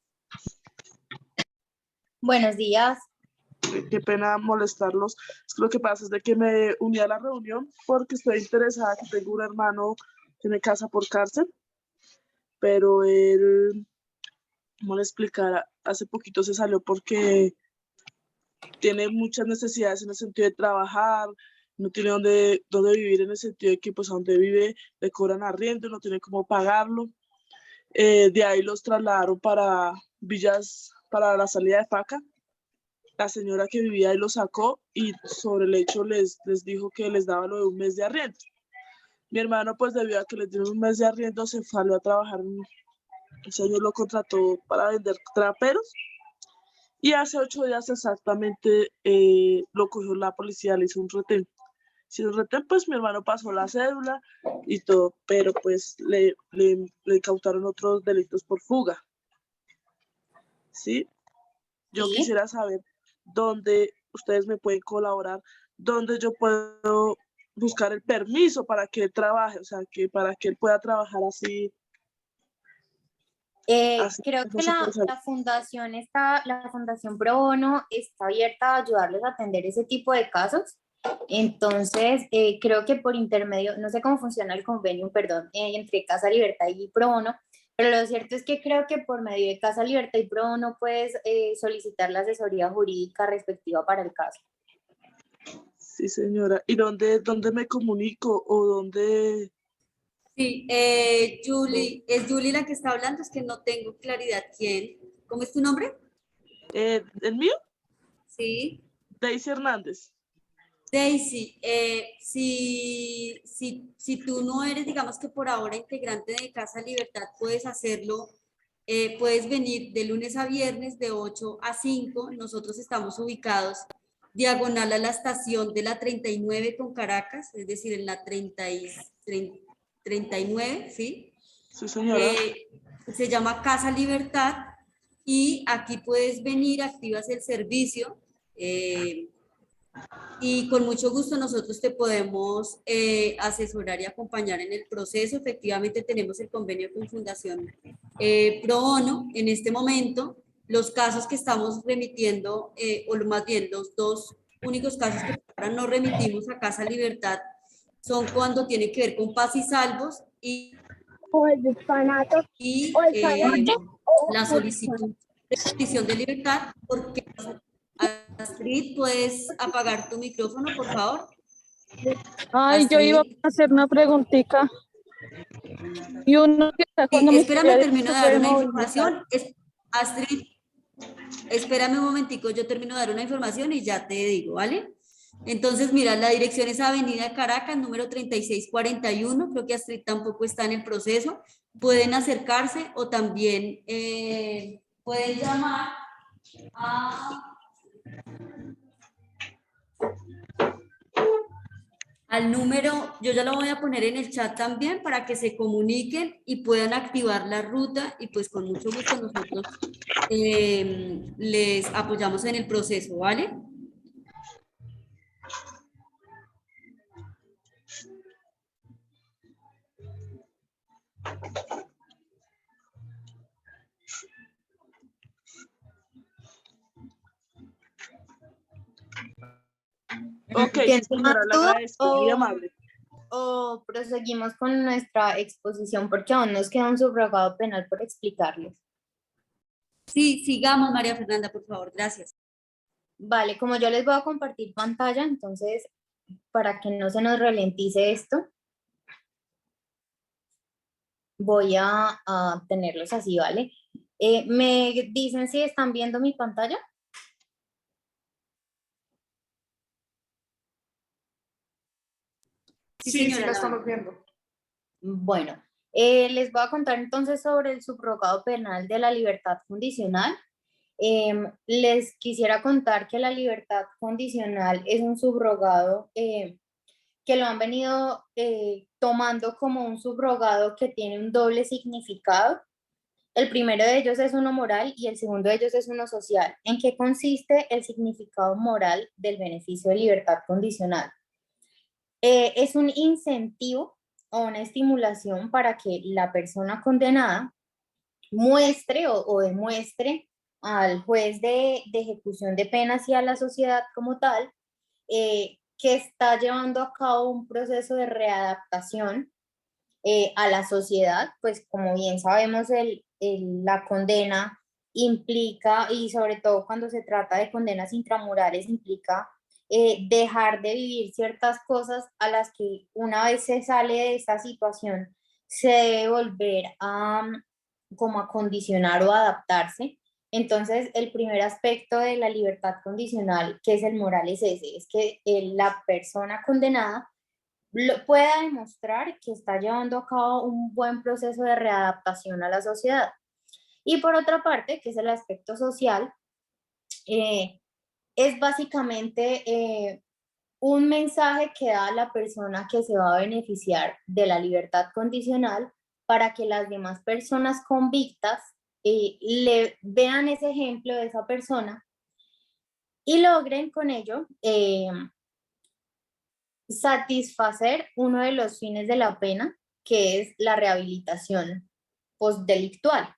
Speaker 3: Buenos días.
Speaker 8: qué pena molestarlos. Es que lo que pasa es de que me uní a la reunión porque estoy interesada, que tengo un hermano que me casa por cárcel, pero él, ¿cómo le explicara? Hace poquito se salió porque tiene muchas necesidades en el sentido de trabajar, no tiene dónde vivir en el sentido de que pues a donde vive le cobran arriendo, no tiene cómo pagarlo. De ahí los trasladaron para Villas, para la salida de Faca. La señora que vivía ahí lo sacó y sobre el hecho les dijo que les daba lo de un mes de arriendo. Mi hermano, pues debido a que le dieron un mes de arriendo, se salió a trabajar. El señor lo contrató para vender traperos y hace 8 días exactamente lo cogió la policía, le hizo un retén. Si el retén, pues mi hermano pasó la cédula y todo, pero pues le incautaron otros delitos por fuga. ¿Sí? Yo
Speaker 3: Sí.
Speaker 8: quisiera saber dónde ustedes me pueden colaborar, dónde yo puedo buscar el permiso para que él trabaje, o sea, que para que él pueda trabajar así.
Speaker 3: Creo que la Fundación Pro Bono está abierta a ayudarles a atender ese tipo de casos. Entonces, creo que por intermedio, no sé cómo funciona el convenio, perdón, entre Casa Libertad y Pro Bono, pero lo cierto es que creo que por medio de Casa Libertad y Pro Bono puedes solicitar la asesoría jurídica respectiva para el caso.
Speaker 8: Sí, señora. ¿Y dónde me comunico o dónde?
Speaker 5: Sí, Julie, ¿es Julie la que está hablando? Es que no tengo claridad quién. ¿Cómo es tu nombre?
Speaker 8: ¿El mío?
Speaker 5: Sí.
Speaker 8: Daisy Hernández.
Speaker 5: Daisy, si tú no eres, digamos que por ahora integrante de Casa Libertad, puedes hacerlo, puedes venir de lunes a viernes de 8 a 5. Nosotros estamos ubicados diagonal a la estación de la 39 con Caracas, es decir, en la 39, ¿sí?
Speaker 8: Sí, señora.
Speaker 5: Se llama Casa Libertad y aquí puedes venir, activas el servicio y con mucho gusto nosotros te podemos asesorar y acompañar en el proceso. Efectivamente tenemos el convenio con Fundación Pro Bono. En este momento, los casos que estamos remitiendo, o más bien los dos únicos casos que ahora no remitimos a Casa Libertad, son cuando tiene que ver con paz y salvos y la solicitud de petición de libertad. Porque Astrid, ¿puedes apagar tu micrófono, por favor?
Speaker 7: Ay, yo iba a hacer una preguntita. Y uno que está con
Speaker 5: Espérame,
Speaker 7: domiciliario
Speaker 5: termino
Speaker 7: se
Speaker 5: de dar
Speaker 7: puede
Speaker 5: una
Speaker 7: movilizar.
Speaker 5: información. Astrid, espérame un momentico, yo termino de dar una información y ya te digo, ¿vale? Entonces, mira, la dirección es Avenida Caracas, número 3641. Creo que Astrid tampoco está en el proceso. Pueden acercarse o también pueden llamar al número, yo ya lo voy a poner en el chat también para que se comuniquen y puedan activar la ruta y pues con mucho gusto nosotros les apoyamos en el proceso, ¿vale?
Speaker 8: Ok, sí, señora, le agradezco, muy amable.
Speaker 3: ¿O proseguimos con nuestra exposición porque aún nos queda un subrogado penal por explicarles?
Speaker 5: Sí, sigamos, María Fernanda, por favor, gracias.
Speaker 3: Vale, como yo les voy a compartir pantalla, entonces, para que no se nos ralentice esto, voy a tenerlos así, ¿vale? ¿Me dicen si están viendo mi pantalla?
Speaker 5: Sí,
Speaker 8: Sí,
Speaker 5: señora,
Speaker 8: la estamos viendo.
Speaker 3: Bueno, les voy a contar entonces sobre el subrogado penal de la libertad condicional. Les quisiera contar que la libertad condicional es un subrogado que lo han venido tomando como un subrogado que tiene un doble significado. El primero de ellos es uno moral y el segundo de ellos es uno social. ¿En qué consiste el significado moral del beneficio de libertad condicional? Es un incentivo o una estimulación para que la persona condenada muestre o demuestre al juez de ejecución de penas y a la sociedad como tal, que está llevando a cabo un proceso de readaptación a la sociedad. Pues como bien sabemos, la condena implica, y sobre todo cuando se trata de condenas intramurales, implica dejar de vivir ciertas cosas a las que una vez se sale de esta situación se debe volver a como a condicionar o adaptarse. Entonces, el primer aspecto de la libertad condicional, que es el moral, es ese, es que la persona condenada pueda demostrar que está llevando a cabo un buen proceso de readaptación a la sociedad. Y por otra parte, que es el aspecto social, es básicamente un mensaje que da a la persona que se va a beneficiar de la libertad condicional para que las demás personas convictas le vean ese ejemplo de esa persona y logren con ello satisfacer uno de los fines de la pena, que es la rehabilitación postdelictual.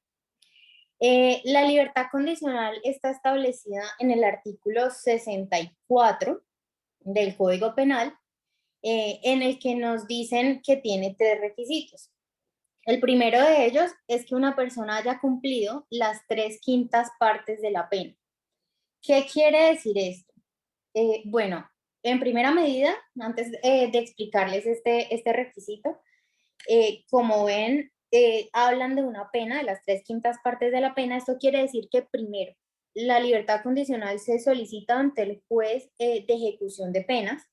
Speaker 3: La libertad condicional está establecida en el artículo 64 del Código Penal, en el que nos dicen que tiene 3 requisitos. El primero de ellos es que una persona haya cumplido las 3/5 partes de la pena. ¿Qué quiere decir esto? Bueno, en primera medida, antes de explicarles este requisito, como ven, hablan de una pena, de las 3/5 partes de la pena. Esto quiere decir que primero, la libertad condicional se solicita ante el juez de ejecución de penas.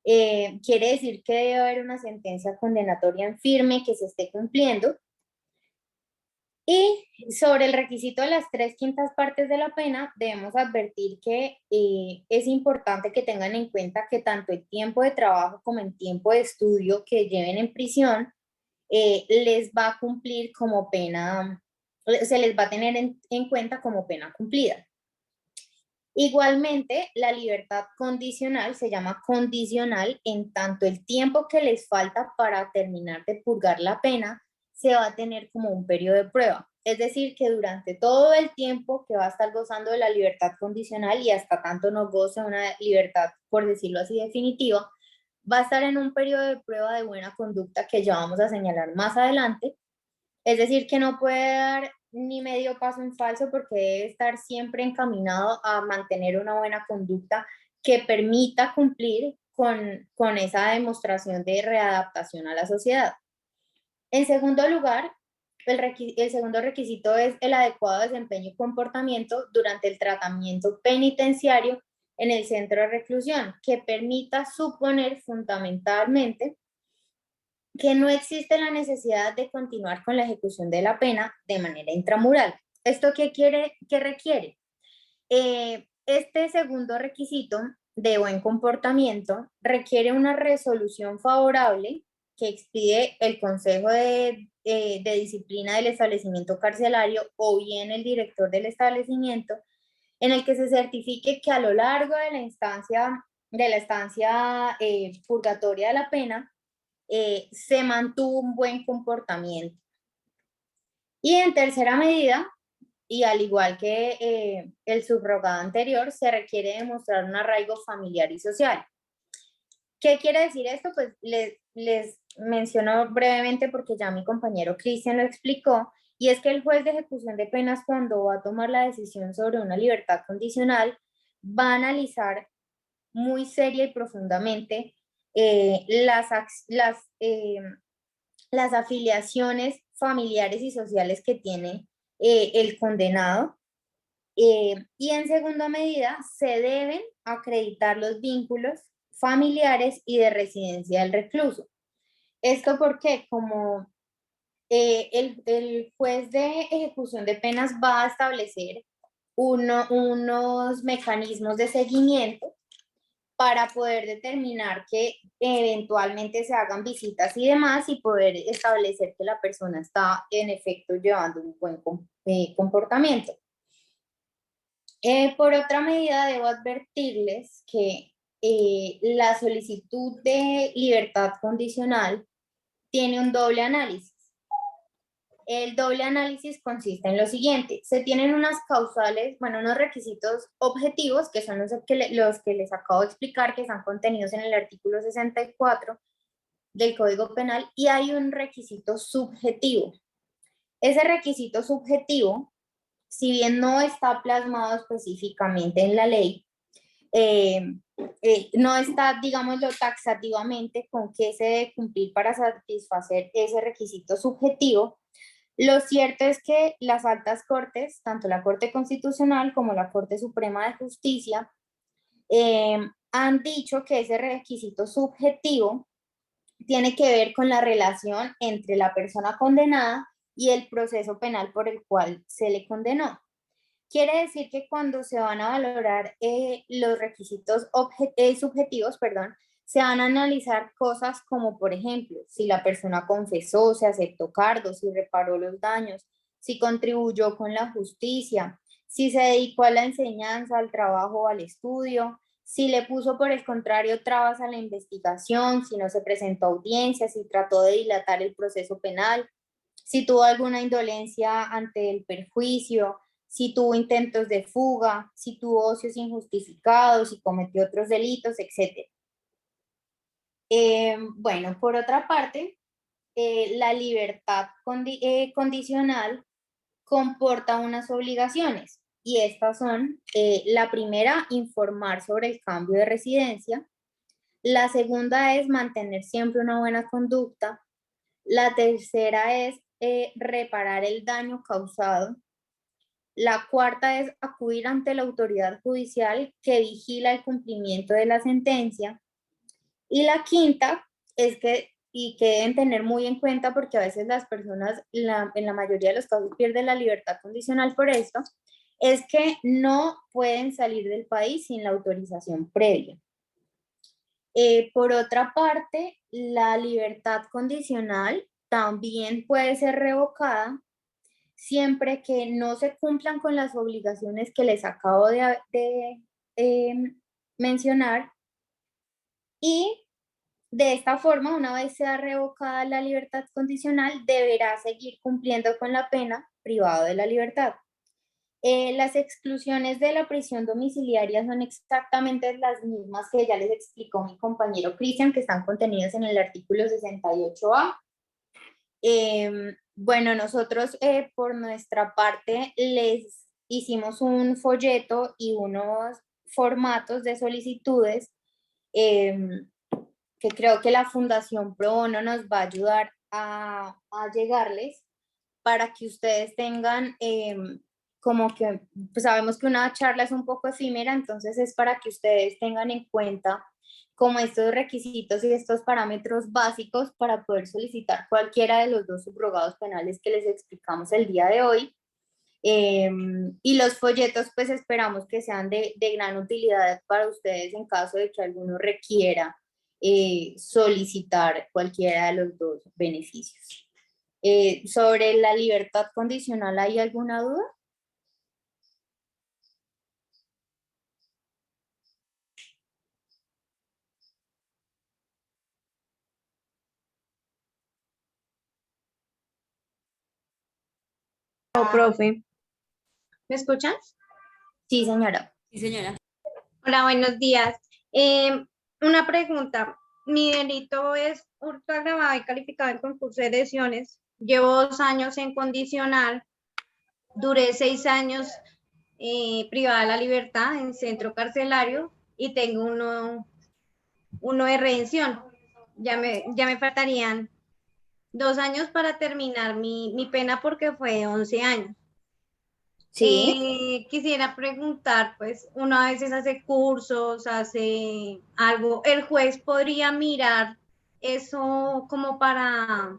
Speaker 3: Quiere decir que debe haber una sentencia condenatoria en firme que se esté cumpliendo. Y sobre el requisito de las 3/5 partes de la pena, debemos advertir que es importante que tengan en cuenta que tanto el tiempo de trabajo como el tiempo de estudio que lleven en prisión les va a cumplir como pena, se les va a tener en cuenta como pena cumplida. Igualmente, la libertad condicional se llama condicional en tanto el tiempo que les falta para terminar de purgar la pena se va a tener como un periodo de prueba. Es decir, que durante todo el tiempo que va a estar gozando de la libertad condicional y hasta tanto no goce una libertad, por decirlo así, definitiva, va a estar en un periodo de prueba de buena conducta que ya vamos a señalar más adelante. Es decir, que no puede dar ni medio paso en falso porque debe estar siempre encaminado a mantener una buena conducta que permita cumplir con esa demostración de readaptación a la sociedad. En segundo lugar, el segundo requisito es el adecuado desempeño y comportamiento durante el tratamiento penitenciario en el centro de reclusión, que permita suponer fundamentalmente que no existe la necesidad de continuar con la ejecución de la pena de manera intramural. ¿Esto qué requiere? Este segundo requisito de buen comportamiento requiere una resolución favorable que expide el Consejo de Disciplina del establecimiento carcelario o bien el director del establecimiento, en el que se certifique que a lo largo de la estancia purgatoria de la pena se mantuvo un buen comportamiento. Y en tercera medida, y al igual que el subrogado anterior, se requiere demostrar un arraigo familiar y social. ¿Qué quiere decir esto? Pues les menciono brevemente porque ya mi compañero Cristian lo explicó, y es que el juez de ejecución de penas, cuando va a tomar la decisión sobre una libertad condicional, va a analizar muy seria y profundamente las afiliaciones familiares y sociales que tiene el condenado. Y en segunda medida, se deben acreditar los vínculos familiares y de residencia del recluso. Esto porque como el juez de ejecución de penas va a establecer unos mecanismos de seguimiento para poder determinar que eventualmente se hagan visitas y demás y poder establecer que la persona está en efecto llevando un buen comportamiento. Por otra medida, debo advertirles que la solicitud de libertad condicional tiene un doble análisis. El doble análisis consiste en lo siguiente: se tienen unas causales, bueno, unos requisitos objetivos, que son los que les acabo de explicar, que están contenidos en el artículo 64 del Código Penal, y hay un requisito subjetivo. Ese requisito subjetivo, si bien no está plasmado específicamente en la ley, no está, digámoslo, taxativamente con qué se debe cumplir para satisfacer ese requisito subjetivo. Lo cierto es que las altas cortes, tanto la Corte Constitucional como la Corte Suprema de Justicia, han dicho que ese requisito subjetivo tiene que ver con la relación entre la persona condenada y el proceso penal por el cual se le condenó. Quiere decir que cuando se van a valorar los requisitos subjetivos, se van a analizar cosas como, por ejemplo, si la persona confesó, si aceptó cargos, si reparó los daños, si contribuyó con la justicia, si se dedicó a la enseñanza, al trabajo o al estudio, si le puso por el contrario trabas a la investigación, si no se presentó a audiencia, si trató de dilatar el proceso penal, si tuvo alguna indolencia ante el perjuicio, si tuvo intentos de fuga, si tuvo ocios injustificados, si cometió otros delitos, etc. Bueno, por otra parte, la libertad condicional comporta unas obligaciones, y estas son, la primera, informar sobre el cambio de residencia; la segunda es mantener siempre una buena conducta; la tercera es reparar el daño causado; la cuarta es acudir ante la autoridad judicial que vigila el cumplimiento de la sentencia; y la quinta es que, y que deben tener muy en cuenta porque a veces las personas en la mayoría de los casos pierden la libertad condicional por esto, es que no pueden salir del país sin la autorización previa. Por otra parte, la libertad condicional también puede ser revocada siempre que no se cumplan con las obligaciones que les acabo de mencionar, y de esta forma, una vez sea revocada la libertad condicional, deberá seguir cumpliendo con la pena privado de la libertad. Las exclusiones de la prisión domiciliaria son exactamente las mismas que ya les explicó mi compañero Cristian, que están contenidas en el artículo 68A. Bueno, nosotros por nuestra parte les hicimos un folleto y unos formatos de solicitudes que creo que la Fundación Pro Bono nos va a ayudar a llegarles, para que ustedes tengan como que, pues sabemos que una charla es un poco efímera, entonces es para que ustedes tengan en cuenta como estos requisitos y estos parámetros básicos para poder solicitar cualquiera de los dos subrogados penales que les explicamos el día de hoy. Y los folletos pues esperamos que sean de gran utilidad para ustedes en caso de que alguno requiera solicitar cualquiera de los dos beneficios. Sobre la libertad condicional, ¿hay alguna duda?
Speaker 9: Oh, profe. ¿Me escuchan?
Speaker 3: Sí, señora.
Speaker 5: Sí, señora.
Speaker 9: Hola, buenos días. Una pregunta. Mi delito es hurto agravado y calificado en concurso de lesiones. Llevo 2 años en condicional. Duré 6 años privada de la libertad en centro carcelario y tengo uno de redención. Ya me faltarían 2 años para terminar mi pena porque fue 11 años.
Speaker 3: Sí.
Speaker 9: Quisiera preguntar, pues uno a veces hace cursos, hace algo, ¿el juez podría mirar eso como para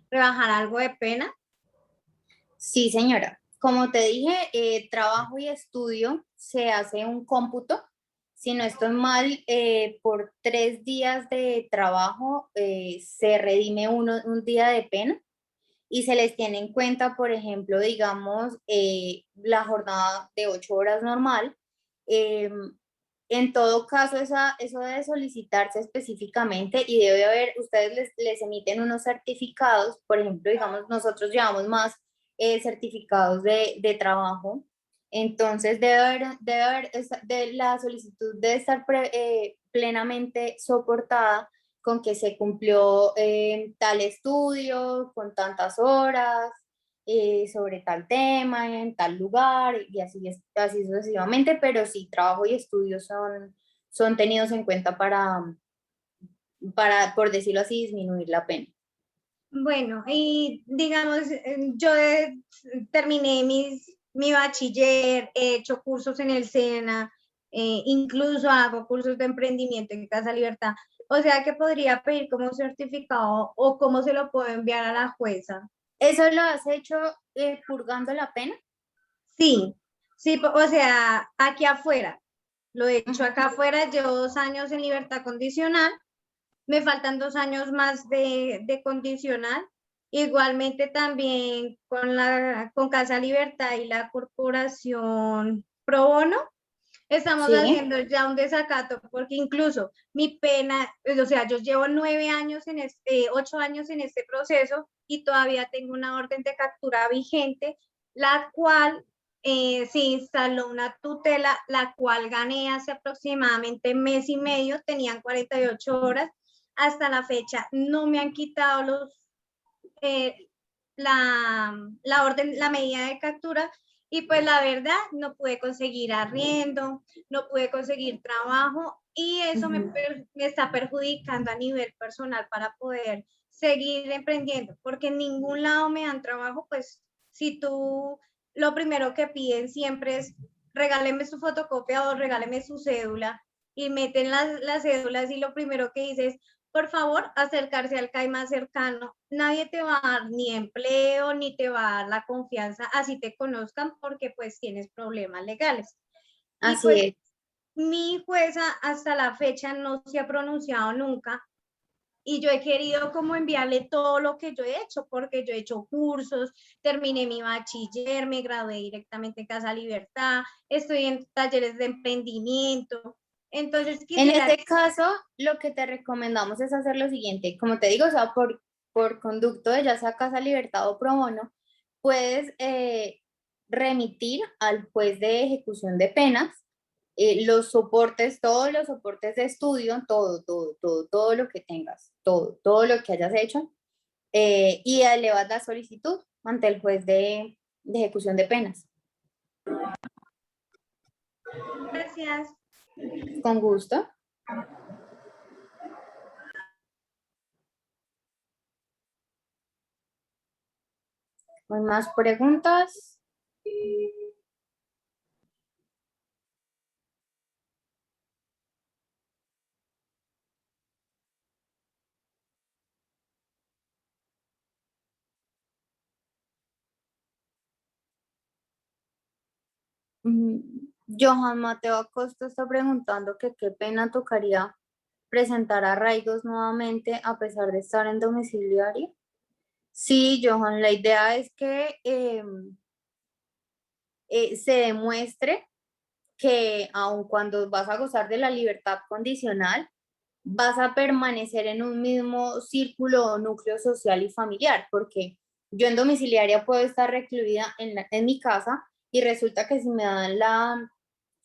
Speaker 9: rebajar algo de pena?
Speaker 3: Sí, señora. Como te dije, trabajo y estudio se hace un cómputo. Si no estoy mal, por 3 días de trabajo se redime un día de pena, y se les tiene en cuenta, por ejemplo, digamos, la jornada de 8 horas normal. en todo caso, eso debe solicitarse específicamente y debe haber, ustedes les emiten unos certificados, por ejemplo, digamos, nosotros llevamos más certificados de trabajo, entonces la solicitud debe estar plenamente soportada con que se cumplió tal estudio, con tantas horas, sobre tal tema, en tal lugar, y así sucesivamente, pero sí, trabajo y estudios son tenidos en cuenta por decirlo así, disminuir la pena.
Speaker 9: Bueno, y digamos, yo terminé mi bachiller, he hecho cursos en el SENA, incluso hago cursos de emprendimiento en Casa Libertad. O sea que podría pedir como certificado o cómo se lo puedo enviar a la jueza.
Speaker 3: ¿Eso lo has hecho purgando la pena?
Speaker 9: Sí, sí, o sea, aquí afuera. Lo he hecho acá afuera, llevo 2 años en libertad condicional. Me faltan 2 años más de condicional. Igualmente también con Casa Libertad y la Corporación Pro Bono, estamos
Speaker 3: Sí.
Speaker 9: haciendo ya un desacato, porque incluso mi pena, o sea, yo llevo 9 años 8 años en este proceso y todavía tengo una orden de captura vigente, la cual se instaló una tutela, la cual gané hace aproximadamente mes y medio, tenían 48 horas. Hasta la fecha no me han quitado la orden, la medida de captura, y pues la verdad no pude conseguir arriendo, no pude conseguir trabajo y eso me está perjudicando a nivel personal para poder seguir emprendiendo, porque en ningún lado me dan trabajo. Pues si tú lo primero que piden siempre es regáleme su fotocopia o regáleme su cédula, y meten las cédulas y lo primero que dices, por favor, acercarse al CAI más cercano. Nadie te va a dar ni empleo, ni te va a dar la confianza, así te conozcan, porque pues tienes problemas legales. Y
Speaker 3: Así
Speaker 9: pues
Speaker 3: es.
Speaker 9: mi jueza hasta la fecha no se ha pronunciado nunca, y yo he querido como enviarle todo lo que yo he hecho, porque yo he hecho cursos, terminé mi bachiller, me gradué directamente en Casa Libertad, estoy en talleres de emprendimiento. Entonces
Speaker 3: En
Speaker 9: quisiera...
Speaker 3: este caso, lo que te recomendamos es hacer lo siguiente, como te digo, o sea, por conducto de ya sea Casa Libertad o Pro Bono, puedes remitir al juez de ejecución de penas los soportes, todos los soportes de estudio, todo lo que tengas, todo lo que hayas hecho, y elevas la solicitud ante el juez de ejecución de penas.
Speaker 9: Gracias.
Speaker 3: Con gusto. ¿Hay más preguntas? Johan Mateo Acosta está preguntando que qué pena tocaría presentar arraigos nuevamente a pesar de estar en domiciliario. Sí, Johan, la idea es que se demuestre que aun cuando vas a gozar de la libertad condicional, vas a permanecer en un mismo círculo o núcleo social y familiar, porque yo en domiciliaria puedo estar recluida en mi casa y resulta que si me dan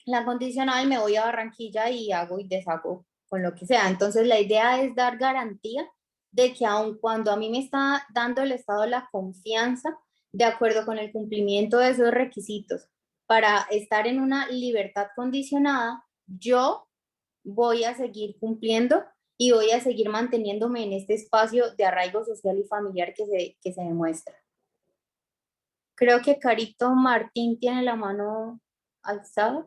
Speaker 3: la condicional me voy a Barranquilla y hago y deshago con lo que sea. Entonces la idea es dar garantía de que aun cuando a mí me está dando el Estado la confianza, de acuerdo con el cumplimiento de esos requisitos, para estar en una libertad condicionada, yo voy a seguir cumpliendo y voy a seguir manteniéndome en este espacio de arraigo social y familiar que se demuestra. Creo que Carito Martín tiene la mano alzada.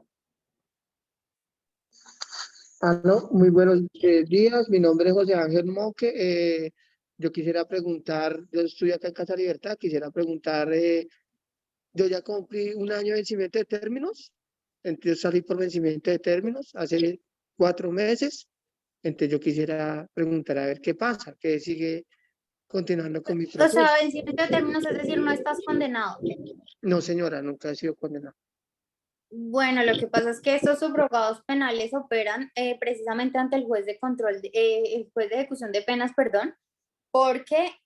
Speaker 10: Aló, muy buenos días. Mi nombre es José Ángel Moque. Yo quisiera preguntar, yo estoy acá en Casa Libertad, quisiera preguntar, yo ya cumplí 1 año de vencimiento de términos, entonces salí por vencimiento de términos hace 4 meses, entonces yo quisiera preguntar a ver qué pasa, qué sigue continuando con mi
Speaker 3: O
Speaker 10: proceso.
Speaker 3: sea, vencimiento de términos, es decir, no estás condenado.
Speaker 10: No, señora, nunca he sido condenado.
Speaker 3: Bueno, lo que pasa es que estos subrogados penales operan precisamente ante el juez de control, el juez de ejecución de penas, perdón, porque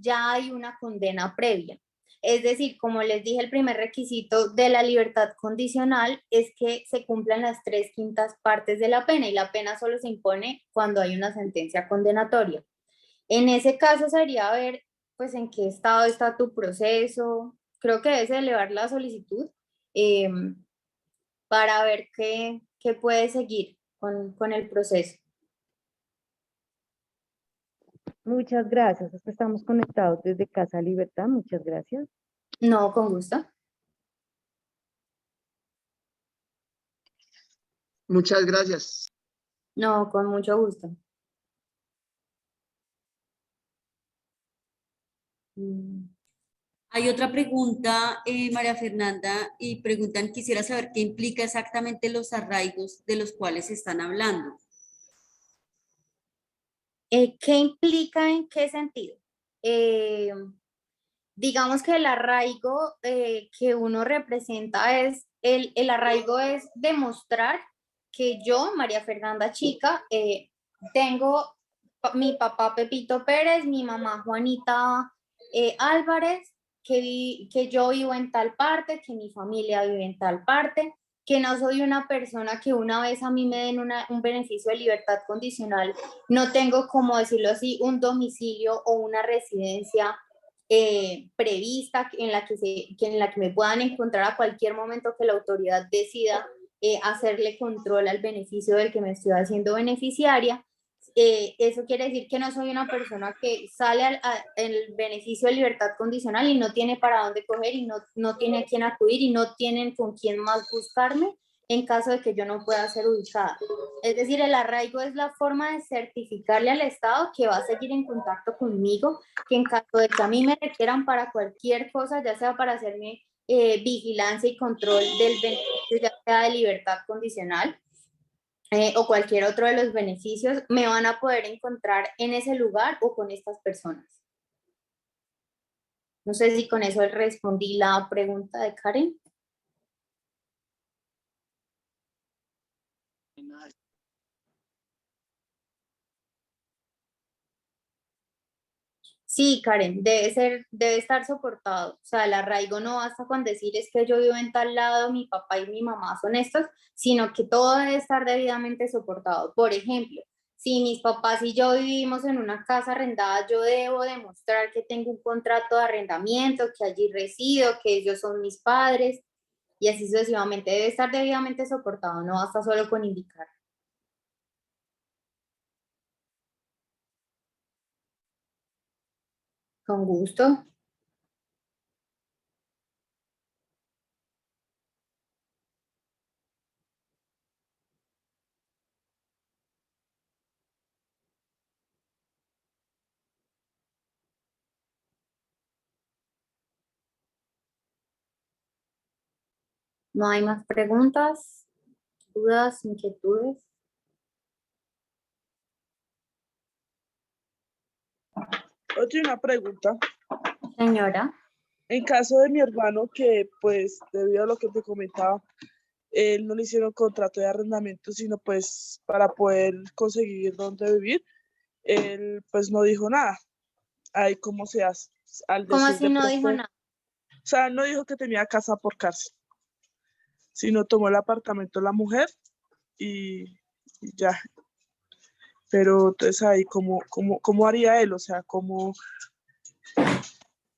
Speaker 3: ya hay una condena previa. Es decir, como les dije, el primer requisito de la libertad condicional es que se cumplan las 3/5 partes de la pena y la pena solo se impone cuando hay una sentencia condenatoria. En ese caso sería ver pues en qué estado está tu proceso. Creo que debes elevar la solicitud para ver qué puede seguir con el proceso.
Speaker 4: Muchas gracias. Es que estamos conectados desde Casa Libertad. Muchas gracias.
Speaker 3: No, con gusto.
Speaker 10: Muchas gracias.
Speaker 3: No, con mucho gusto.
Speaker 5: Hay otra pregunta, María Fernanda, y preguntan, quisiera saber qué implica exactamente los arraigos de los cuales están hablando.
Speaker 3: ¿Qué implica en qué sentido? Digamos que el arraigo que uno representa es, el arraigo es demostrar que yo, María Fernanda Chica, tengo mi papá Pepito Pérez, mi mamá Juanita Álvarez, que yo vivo en tal parte, que mi familia vive en tal parte, que no soy una persona que una vez a mí me den un beneficio de libertad condicional, no tengo, como decirlo así, un domicilio o una residencia prevista en la en la que me puedan encontrar a cualquier momento que la autoridad decida hacerle control al beneficio del que me estoy haciendo beneficiaria. Eso quiere decir que no soy una persona que sale el beneficio de libertad condicional y no tiene para dónde coger y no tiene a quién acudir y no tienen con quién más buscarme en caso de que yo no pueda ser ubicada. Es decir, el arraigo es la forma de certificarle al Estado que va a seguir en contacto conmigo, que en caso de que a mí me requieran para cualquier cosa, ya sea para hacerme vigilancia y control del beneficio, ya sea de libertad condicional, o cualquier otro de los beneficios, me van a poder encontrar en ese lugar o con estas personas. No sé si con eso respondí la pregunta de Karen. Sí, Karen, debe estar soportado. O sea, el arraigo no basta con decir es que yo vivo en tal lado, mi papá y mi mamá son estos, sino que todo debe estar debidamente soportado. Por ejemplo, si mis papás y yo vivimos en una casa arrendada, yo debo demostrar que tengo un contrato de arrendamiento, que allí resido, que ellos son mis padres, y así sucesivamente. Debe estar debidamente soportado, no basta solo con indicar. Con gusto. No hay más preguntas, dudas, inquietudes.
Speaker 8: Oye, una pregunta.
Speaker 3: Señora.
Speaker 8: En caso de mi hermano, que pues debido a lo que te comentaba, él no le hicieron contrato de arrendamiento, sino pues para poder conseguir dónde vivir, él pues no dijo nada. Ahí cómo se hace, al
Speaker 3: ¿Cómo
Speaker 8: decir
Speaker 3: así
Speaker 8: de
Speaker 3: no
Speaker 8: pronto,
Speaker 3: dijo nada?
Speaker 8: o sea, no dijo que tenía casa por cárcel, sino tomó el apartamento de la mujer y ya. Pero entonces ahí, ¿cómo haría él? O sea, ¿cómo?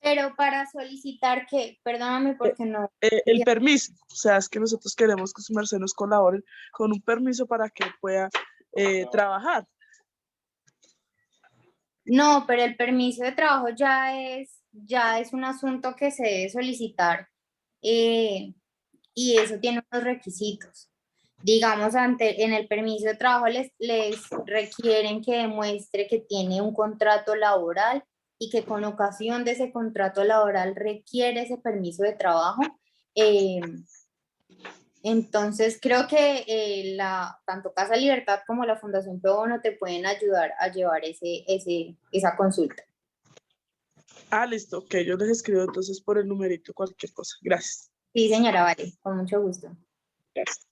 Speaker 3: Pero para solicitar que, perdóname porque no.
Speaker 8: El permiso, o sea, es que nosotros queremos que su merced nos colabore con un permiso para que pueda trabajar.
Speaker 3: No, pero el permiso de trabajo ya es un asunto que se debe solicitar y eso tiene unos requisitos. Digamos, en el permiso de trabajo les requieren que demuestre que tiene un contrato laboral y que con ocasión de ese contrato laboral requiere ese permiso de trabajo. Entonces, creo que tanto Casa Libertad como la Fundación Pro Bono te pueden ayudar a llevar esa consulta.
Speaker 8: Ah, listo, ok, yo les escribo entonces por el numerito cualquier cosa. Gracias.
Speaker 3: Sí, señora, vale, con mucho gusto.
Speaker 8: Gracias.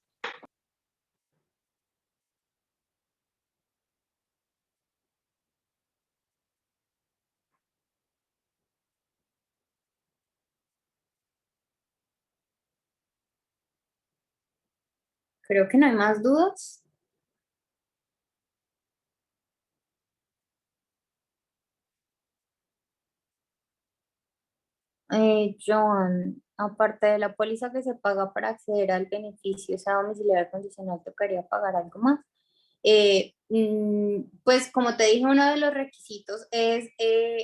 Speaker 3: Creo que no hay más dudas. John, aparte de la póliza que se paga para acceder al beneficio, esa domiciliaria condicional, ¿tocaría pagar algo más? Pues como te dije, uno de los requisitos es,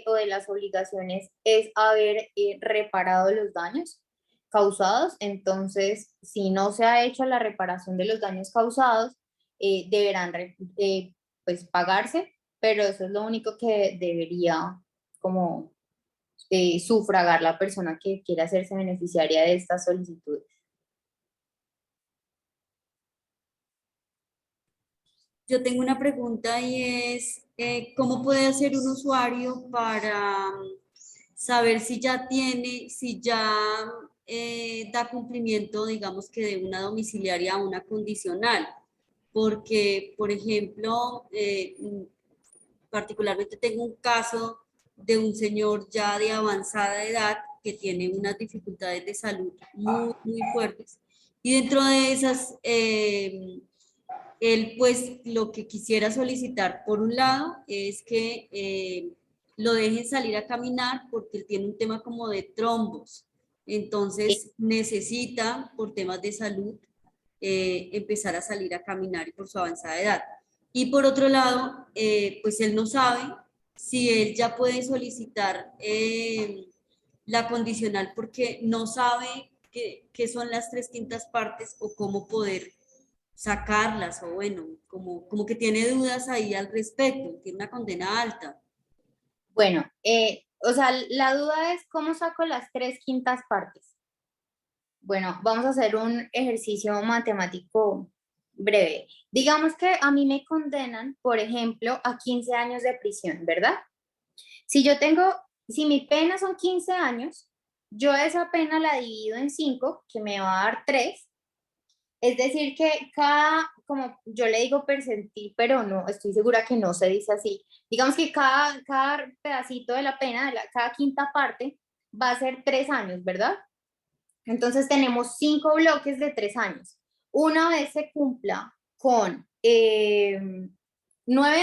Speaker 3: o de las obligaciones es haber reparado los daños causados. Entonces, si no se ha hecho la reparación de los daños causados, deberán pues pagarse, pero eso es lo único que debería como sufragar la persona que quiera hacerse beneficiaria de estas solicitudes.
Speaker 5: Yo tengo una pregunta y es, ¿cómo puede hacer un usuario para saber si ya tiene, si ya da cumplimiento, digamos que de una domiciliaria a una condicional? Porque, por ejemplo, particularmente tengo un caso de un señor ya de avanzada edad que tiene unas dificultades de salud muy, muy fuertes. Y dentro de esas, él pues lo que quisiera solicitar por un lado es que lo dejen salir a caminar porque él tiene un tema como de trombos. Entonces necesita, por temas de salud, empezar a salir a caminar y por su avanzada edad. Y por otro lado, pues él no sabe si él ya puede solicitar la condicional porque no sabe qué son las 3/5 partes o cómo poder sacarlas, o bueno, como que tiene dudas ahí al respecto, tiene una condena alta.
Speaker 3: Bueno, o sea, la duda es cómo saco las 3/5 partes. Bueno, vamos a hacer un ejercicio matemático breve. Digamos que a mí me condenan, por ejemplo, a 15 años de prisión, ¿verdad? Si mi pena son 15 años, yo esa pena la divido en 5, que me va a dar 3. Es decir, que como yo le digo percentil, pero no, estoy segura que no se dice así. Digamos que cada pedacito de la pena, cada quinta parte, va a ser 3 años, ¿verdad? Entonces tenemos 5 bloques de 3 años. Una vez se cumpla con 9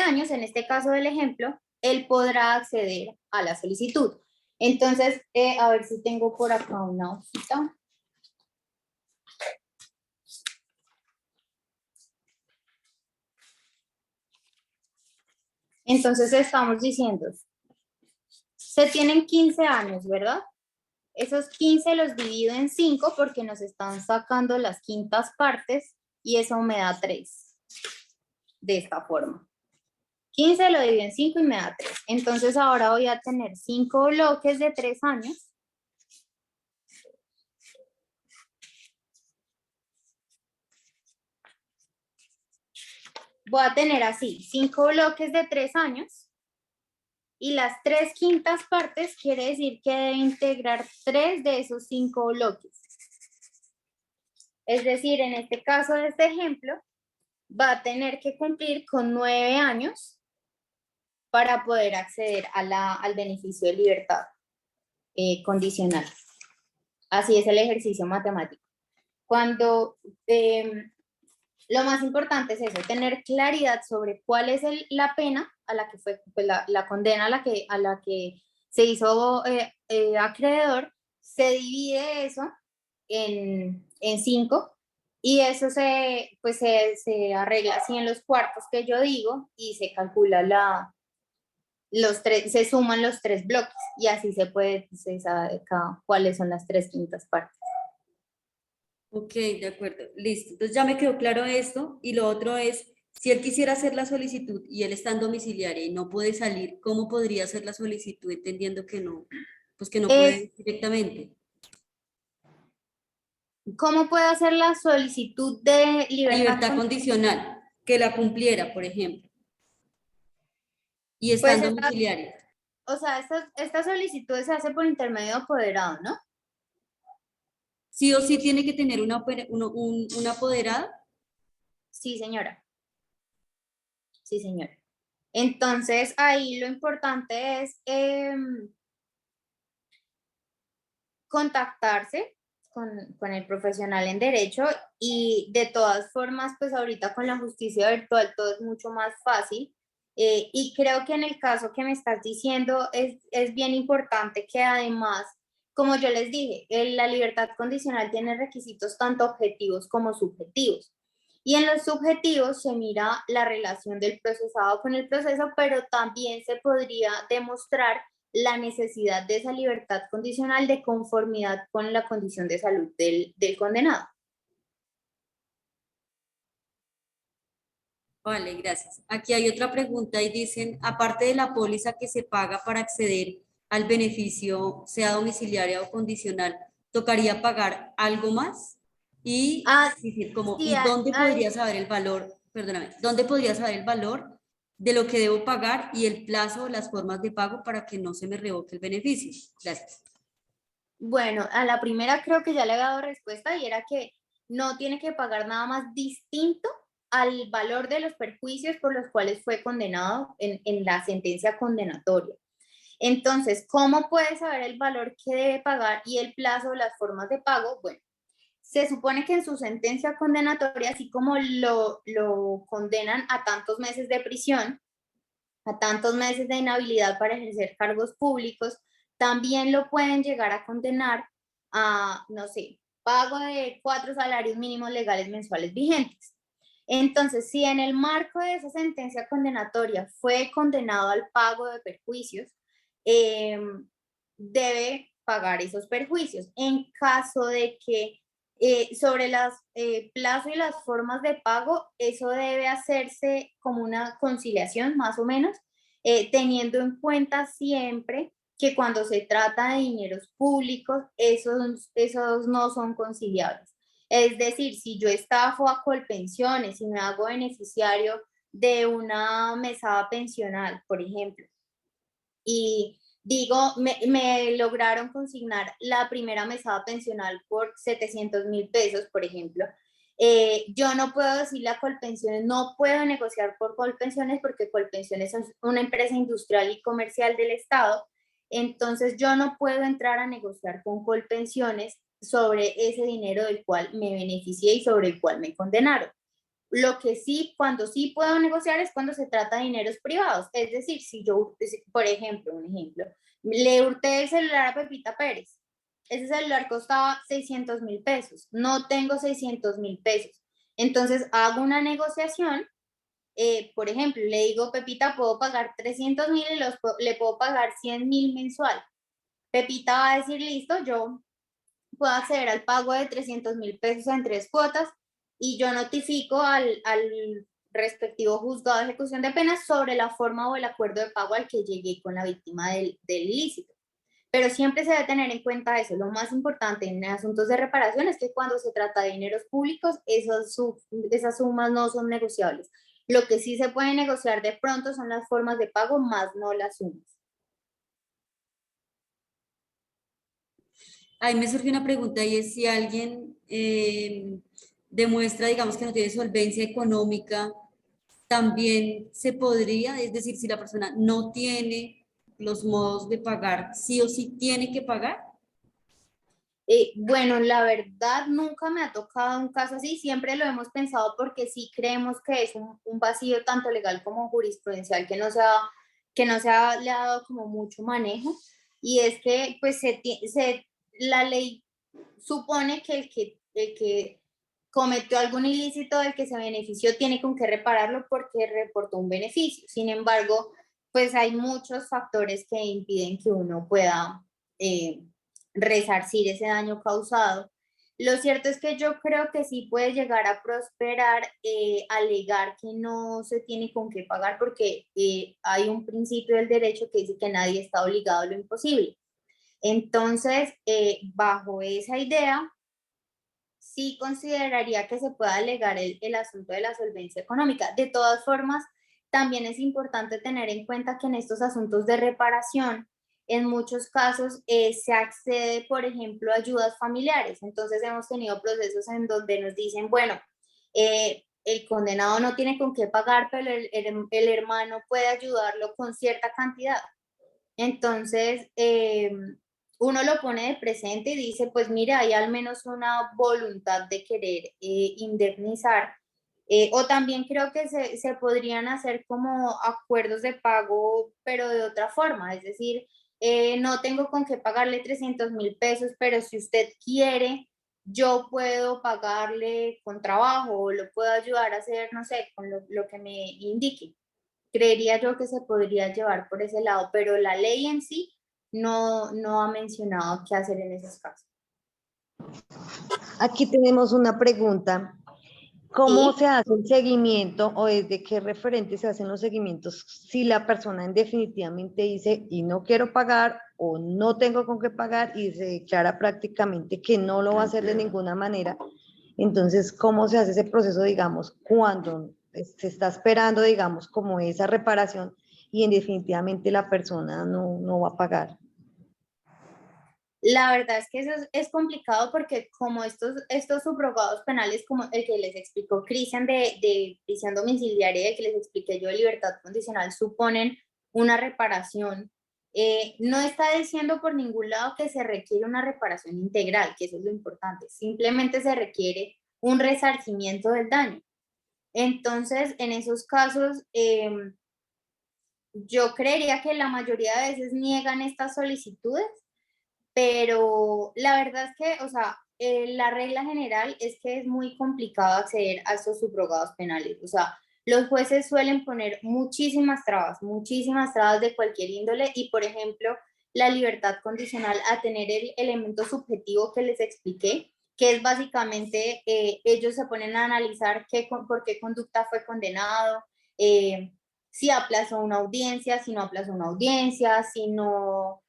Speaker 3: años, en este caso del ejemplo, él podrá acceder a la solicitud. Entonces, a ver si tengo por acá una hojita. Entonces estamos diciendo, se tienen 15 años, ¿verdad? Esos 15 los divido en 5 porque nos están sacando las quintas partes y eso me da 3. De esta forma. 15 lo divido en 5 y me da 3. Entonces ahora voy a tener 5 bloques de 3 años. Voy a tener así, 5 bloques de 3 años. Y las 3/5 partes quiere decir que debe integrar 3 de esos 5 bloques. Es decir, en este caso de este ejemplo, va a tener que cumplir con 9 años para poder acceder al beneficio de libertad condicional. Así es el ejercicio matemático. Cuando lo más importante es eso, tener claridad sobre cuál es la pena a la que fue, pues la condena a la que se hizo acreedor, se divide eso en 5 y eso se arregla así en los cuartos que yo digo y se calcula se suman los 3 bloques y así se sabe cuáles son las 3/5 partes.
Speaker 5: Ok, de acuerdo, listo. Entonces ya me quedó claro esto. Y lo otro es, si él quisiera hacer la solicitud y él está en domiciliaria y no puede salir, ¿cómo podría hacer la solicitud entendiendo que no, pues que no puede directamente?
Speaker 3: ¿Cómo puedo hacer la solicitud de
Speaker 5: Libertad condicional, que la cumpliera, por ejemplo. Y está
Speaker 3: Pues
Speaker 5: en domiciliaria.
Speaker 3: O sea, esta solicitud se hace por intermedio de apoderado, ¿no?
Speaker 5: sí o sí tiene que tener un apoderado.
Speaker 3: Sí, señora. Sí, señora. Entonces, ahí lo importante es contactarse con el profesional en derecho, y de todas formas, pues ahorita con la justicia virtual todo es mucho más fácil, y creo que en el caso que me estás diciendo es bien importante que además, como yo les dije, la libertad condicional tiene requisitos tanto objetivos como subjetivos. Y en los subjetivos se mira la relación del procesado con el proceso, pero también se podría demostrar la necesidad de esa libertad condicional de conformidad con la condición de salud del condenado.
Speaker 5: Vale, gracias. Aquí hay otra pregunta y dicen, aparte de la póliza que se paga para acceder al beneficio, sea domiciliaria o condicional, ¿tocaría pagar algo más? Y,
Speaker 3: Sí,
Speaker 5: ¿dónde podría saber el valor, perdóname, dónde podría saber el valor de lo que debo pagar y el plazo o las formas de pago para que no se me revoque el beneficio? Gracias.
Speaker 3: Bueno, a la primera creo que ya le he dado respuesta, y era que no tiene que pagar nada más distinto al valor de los perjuicios por los cuales fue condenado en la sentencia condenatoria. Entonces, ¿cómo puede saber el valor que debe pagar y el plazo o las formas de pago? Bueno, se supone que en su sentencia condenatoria, así como lo condenan a tantos meses de prisión, a tantos meses de inhabilidad para ejercer cargos públicos, también lo pueden llegar a condenar a, no sé, pago de 4 salarios mínimos legales mensuales vigentes. Entonces, si en el marco de esa sentencia condenatoria fue condenado al pago de perjuicios, debe pagar esos perjuicios. En caso de que sobre las plazo y las formas de pago, eso debe hacerse como una conciliación más o menos, teniendo en cuenta siempre que cuando se trata de dineros públicos, esos no son conciliables. Es decir, si yo estafo a Colpensiones y me hago beneficiario de una mesada pensional, por ejemplo, y digo, me lograron consignar la primera mesada pensional por 700.000 pesos, por ejemplo, yo no puedo decirle a Colpensiones, no puedo negociar por Colpensiones porque Colpensiones es una empresa industrial y comercial del Estado, entonces yo no puedo entrar a negociar con Colpensiones sobre ese dinero del cual me beneficié y sobre el cual me condenaron. Lo que sí, cuando sí puedo negociar es cuando se trata de dineros privados. Es decir, si yo, por ejemplo, un ejemplo, le hurté el celular a Pepita Pérez. Ese celular costaba 600.000 pesos. No tengo 600.000 pesos. Entonces hago una negociación. Por ejemplo, le digo, Pepita, puedo pagar 300.000 y le puedo pagar 100.000 mensual. Pepita va a decir, listo, yo puedo acceder al pago de 300.000 pesos en 3 cuotas, y yo notifico al respectivo juzgado de ejecución de penas sobre la forma o el acuerdo de pago al que llegué con la víctima del ilícito. Pero siempre se debe tener en cuenta eso. Lo más importante en asuntos de reparación es que cuando se trata de dineros públicos, esas sumas no son negociables. Lo que sí se puede negociar de pronto son las formas de pago, más no las sumas.
Speaker 5: Ahí me surge una pregunta y es si alguien demuestra, digamos, que no tiene solvencia económica, también se podría, es decir, si la persona no tiene los modos de pagar, sí o sí tiene que pagar.
Speaker 3: Bueno, la verdad nunca me ha tocado un caso así, siempre lo hemos pensado porque sí creemos que es un vacío tanto legal como jurisprudencial que no se le ha dado como mucho manejo, y es que pues la ley supone que el que cometió algún ilícito del que se benefició tiene con qué repararlo porque reportó un beneficio. Sin embargo, pues hay muchos factores que impiden que uno pueda resarcir ese daño causado. Lo cierto es que yo creo que sí puede llegar a prosperar alegar que no se tiene con qué pagar porque hay un principio del derecho que dice que nadie está obligado a lo imposible. Entonces, bajo esa idea, sí consideraría que se pueda alegar el asunto de la solvencia económica. De todas formas, también es importante tener en cuenta que en estos asuntos de reparación, en muchos casos se accede, por ejemplo, a ayudas familiares. Entonces hemos tenido procesos en donde nos dicen, bueno, el condenado no tiene con qué pagar, pero el hermano puede ayudarlo con cierta cantidad. Entonces, uno lo pone de presente y dice, pues mira, hay al menos una voluntad de querer indemnizar. O también creo que se podrían hacer como acuerdos de pago, pero de otra forma. Es decir, no tengo con qué pagarle 300.000 pesos, pero si usted quiere, yo puedo pagarle con trabajo o lo puedo ayudar a hacer, no sé, con lo que me indique. Creería yo que se podría llevar por ese lado, pero la ley en sí no ha mencionado qué hacer en esos casos.
Speaker 11: Aquí tenemos una pregunta. ¿Cómo
Speaker 3: Sí.
Speaker 11: se hace el seguimiento o desde qué referente se hacen los seguimientos si la persona definitivamente dice y no quiero pagar o no tengo con qué pagar y se declara prácticamente que no lo va a hacer de ninguna manera? Entonces, ¿cómo se hace ese proceso, digamos, cuando se está esperando, digamos, como esa reparación y definitivamente la persona no va a pagar?
Speaker 3: La verdad es que eso es complicado porque como estos subrogados penales, como el que les explicó Cristian de prisión domiciliaria y el que les expliqué yo de libertad condicional, suponen una reparación. No está diciendo por ningún lado que se requiere una reparación integral, que eso es lo importante. Simplemente se requiere un resarcimiento del daño. Entonces, en esos casos, yo creería que la mayoría de veces niegan estas solicitudes, pero la verdad es que, o sea, la regla general es que es muy complicado acceder a estos subrogados penales. O sea, los jueces suelen poner muchísimas trabas de cualquier índole y, por ejemplo, la libertad condicional a tener el elemento subjetivo que les expliqué, que es básicamente ellos se ponen a analizar por qué conducta fue condenado, si aplazó una audiencia, si no aplazó una audiencia, si no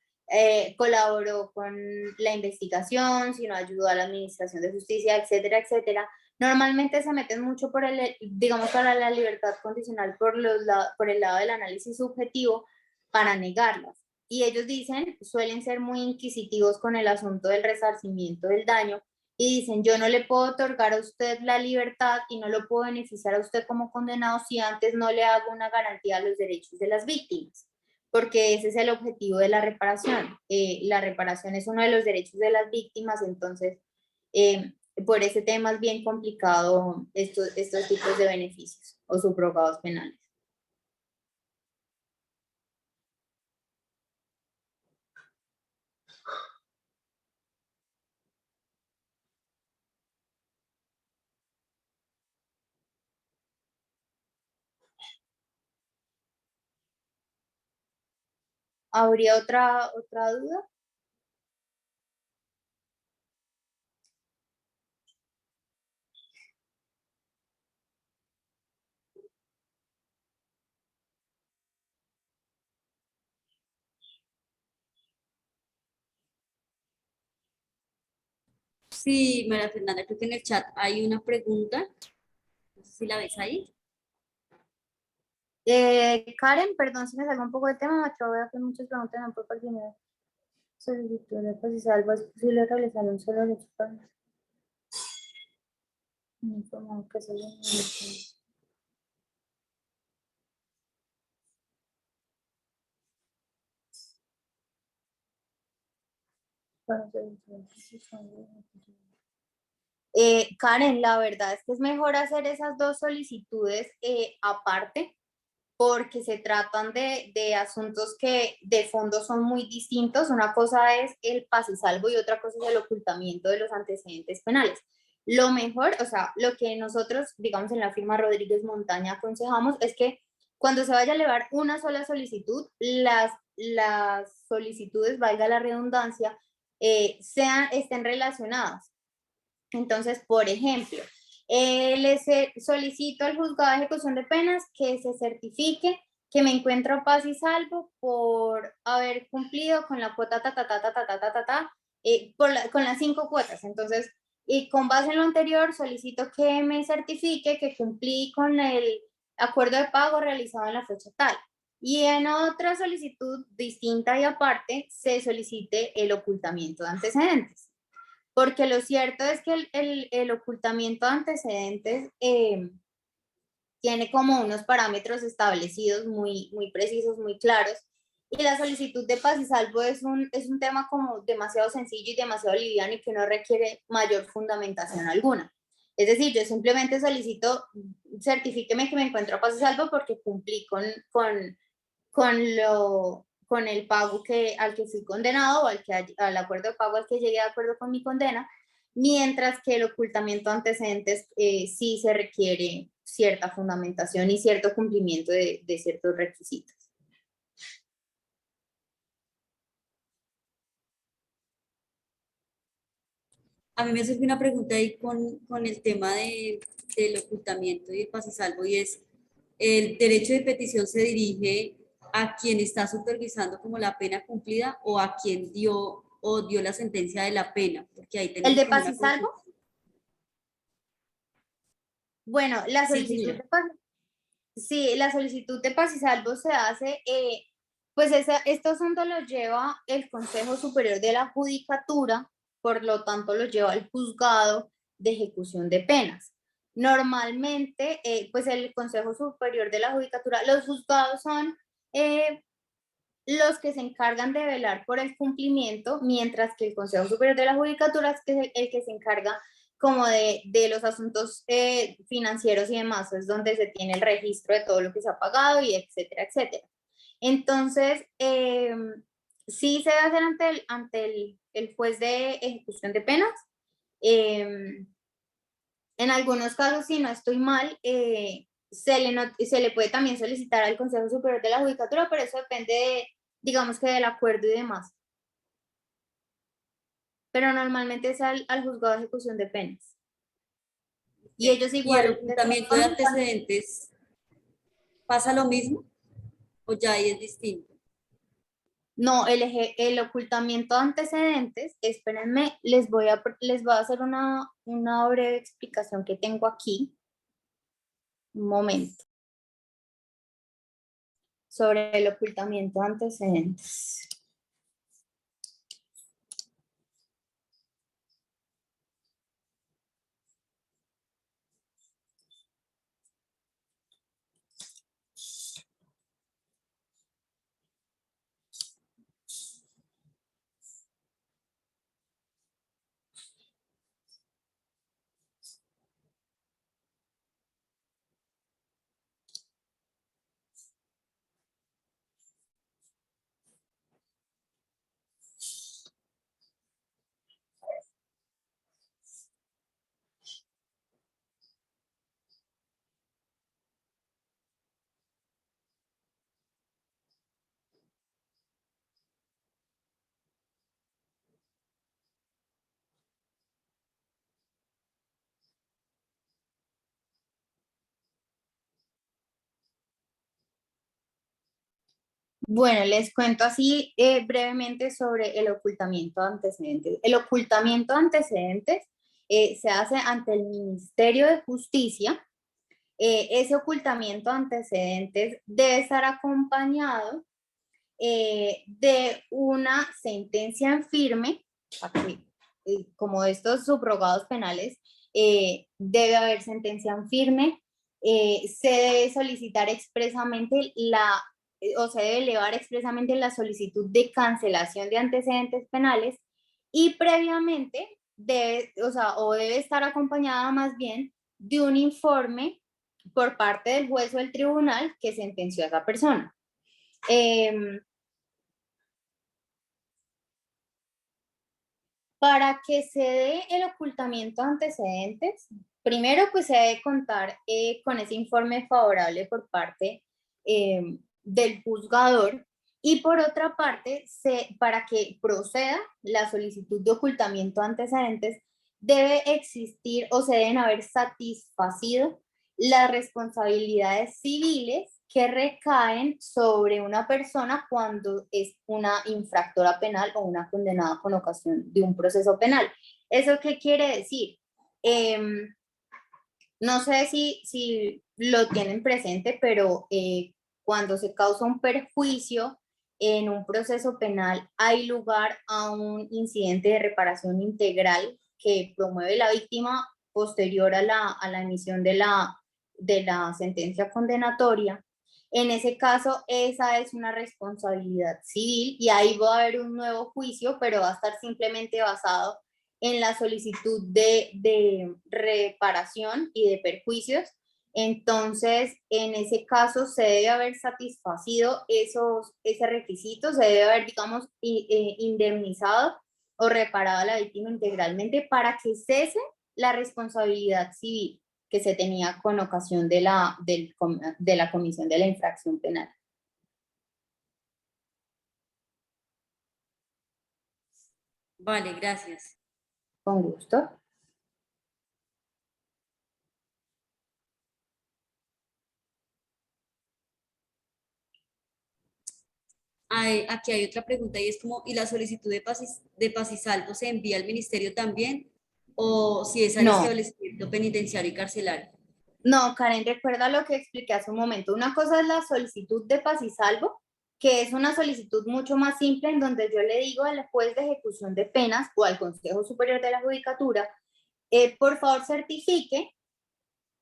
Speaker 3: colaboró con la investigación, si no ayudó a la administración de justicia, etcétera, etcétera. Normalmente se meten mucho por digamos, para la libertad condicional por el lado del análisis subjetivo para negarlas. Y ellos dicen, suelen ser muy inquisitivos con el asunto del resarcimiento del daño y dicen, yo no le puedo otorgar a usted la libertad y no lo puedo beneficiar a usted como condenado si antes no le hago una garantía a los derechos de las víctimas, porque ese es el objetivo de la reparación. La reparación es uno de los derechos de las víctimas, entonces por ese tema es bien complicado estos tipos de beneficios o subrogados penales. ¿Habría otra duda?
Speaker 5: Sí, María Fernanda, creo que en el chat hay una pregunta. No sé si la ves ahí.
Speaker 3: Karen, perdón si me salgo un poco de tema, me acabo de hacer muchas preguntas, no puedo continuar. Solicitud de paz y salvo, es posible realizar un solo hecho para informar que solo Karen, la verdad es que es mejor hacer esas dos solicitudes aparte, porque se tratan de asuntos que de fondo son muy distintos. Una cosa es el paz y salvo y otra cosa es el ocultamiento de los antecedentes penales. Lo mejor, o sea, lo que nosotros, digamos, en la firma Rodríguez Montaña aconsejamos es que cuando se vaya a elevar una sola solicitud, las solicitudes, valga la redundancia, estén relacionadas. Entonces, por ejemplo, solicito al juzgado de ejecución de penas que se certifique que me encuentro paz y salvo por haber cumplido con la cuota con las 5 cuotas. Entonces, y con base en lo anterior, solicito que me certifique que cumplí con el acuerdo de pago realizado en la fecha tal. y en otra solicitud distinta y aparte se solicite el ocultamiento de antecedentes. Porque lo cierto es que el ocultamiento de antecedentes tiene como unos parámetros establecidos muy precisos, muy claros, y la solicitud de paz y salvo es un tema como demasiado sencillo y demasiado liviano y que no requiere mayor fundamentación alguna. Es decir, yo simplemente solicito, certifíqueme que me encuentro a paz y salvo porque cumplí con el pago al que fui condenado o al acuerdo de pago al que llegué de acuerdo con mi condena, mientras que el ocultamiento de antecedentes sí se requiere cierta fundamentación y cierto cumplimiento de ciertos requisitos.
Speaker 5: A mí me surgió una pregunta ahí con el tema del ocultamiento y el paz y salvo, y es, ¿el derecho de petición se dirige a quien está supervisando como la pena cumplida o a quien dio la sentencia de la pena? Porque ahí tenemos
Speaker 3: ¿El de
Speaker 5: como
Speaker 3: paz y salvo? Bueno, la solicitud de paz, sí, la solicitud de paz y salvo se hace, pues este asunto lo lleva el Consejo Superior de la Judicatura, por lo tanto lo lleva el juzgado de ejecución de penas. Normalmente, pues el Consejo Superior de la Judicatura, los juzgados son los que se encargan de velar por el cumplimiento, mientras que el Consejo Superior de la Judicatura es el que se encarga como de los asuntos financieros y demás, es donde se tiene el registro de todo lo que se ha pagado y etcétera, etcétera. Entonces, sí se debe hacer ante el juez de ejecución de penas. En algunos casos, si no estoy mal, se le puede también solicitar al Consejo Superior de la Judicatura, pero eso depende, digamos que del acuerdo y demás. Pero normalmente es al juzgado de ejecución de penas. Y ellos igual.
Speaker 5: ¿Y el ocultamiento de antecedentes pasa lo mismo o ya ahí es distinto?
Speaker 3: No, el ocultamiento de antecedentes, espérenme, les voy a hacer una breve explicación que tengo aquí. Un momento. Sobre el ocultamiento de antecedentes. Bueno, les cuento así brevemente sobre el ocultamiento de antecedentes. El ocultamiento de antecedentes se hace ante el Ministerio de Justicia. Ese ocultamiento de antecedentes debe estar acompañado de una sentencia en firme, como estos subrogados penales, debe haber sentencia en firme, se debe solicitar expresamente o se debe elevar expresamente la solicitud de cancelación de antecedentes penales y previamente debe estar acompañada más bien de un informe por parte del juez o el tribunal que sentenció a esa persona. Para que se dé el ocultamiento de antecedentes, primero pues se debe contar con ese informe favorable por parte del juzgador, y por otra parte, para que proceda la solicitud de ocultamiento de antecedentes, debe existir o se deben haber satisfacido las responsabilidades civiles que recaen sobre una persona cuando es una infractora penal o una condenada con ocasión de un proceso penal. ¿Eso qué quiere decir? No sé si lo tienen presente, pero cuando se causa un perjuicio en un proceso penal, hay lugar a un incidente de reparación integral que promueve la víctima posterior a la emisión de la sentencia condenatoria. En ese caso, esa es una responsabilidad civil y ahí va a haber un nuevo juicio, pero va a estar simplemente basado en la solicitud de reparación y de perjuicios. Entonces, en ese caso, se debe haber satisfacido ese requisito, se debe haber, digamos, indemnizado o reparado a la víctima integralmente para que cese la responsabilidad civil que se tenía con ocasión de la comisión de la infracción penal.
Speaker 5: Vale, gracias.
Speaker 3: Con gusto.
Speaker 5: Aquí hay otra pregunta y es como, ¿y la solicitud de paz y salvo se envía al ministerio también? ¿O si es al
Speaker 3: No.
Speaker 5: establecimiento penitenciario y carcelario?
Speaker 3: No, Karen, recuerda lo que expliqué hace un momento. Una cosa es la solicitud de paz y salvo, que es una solicitud mucho más simple en donde yo le digo al juez de ejecución de penas o al Consejo Superior de la Judicatura, por favor certifique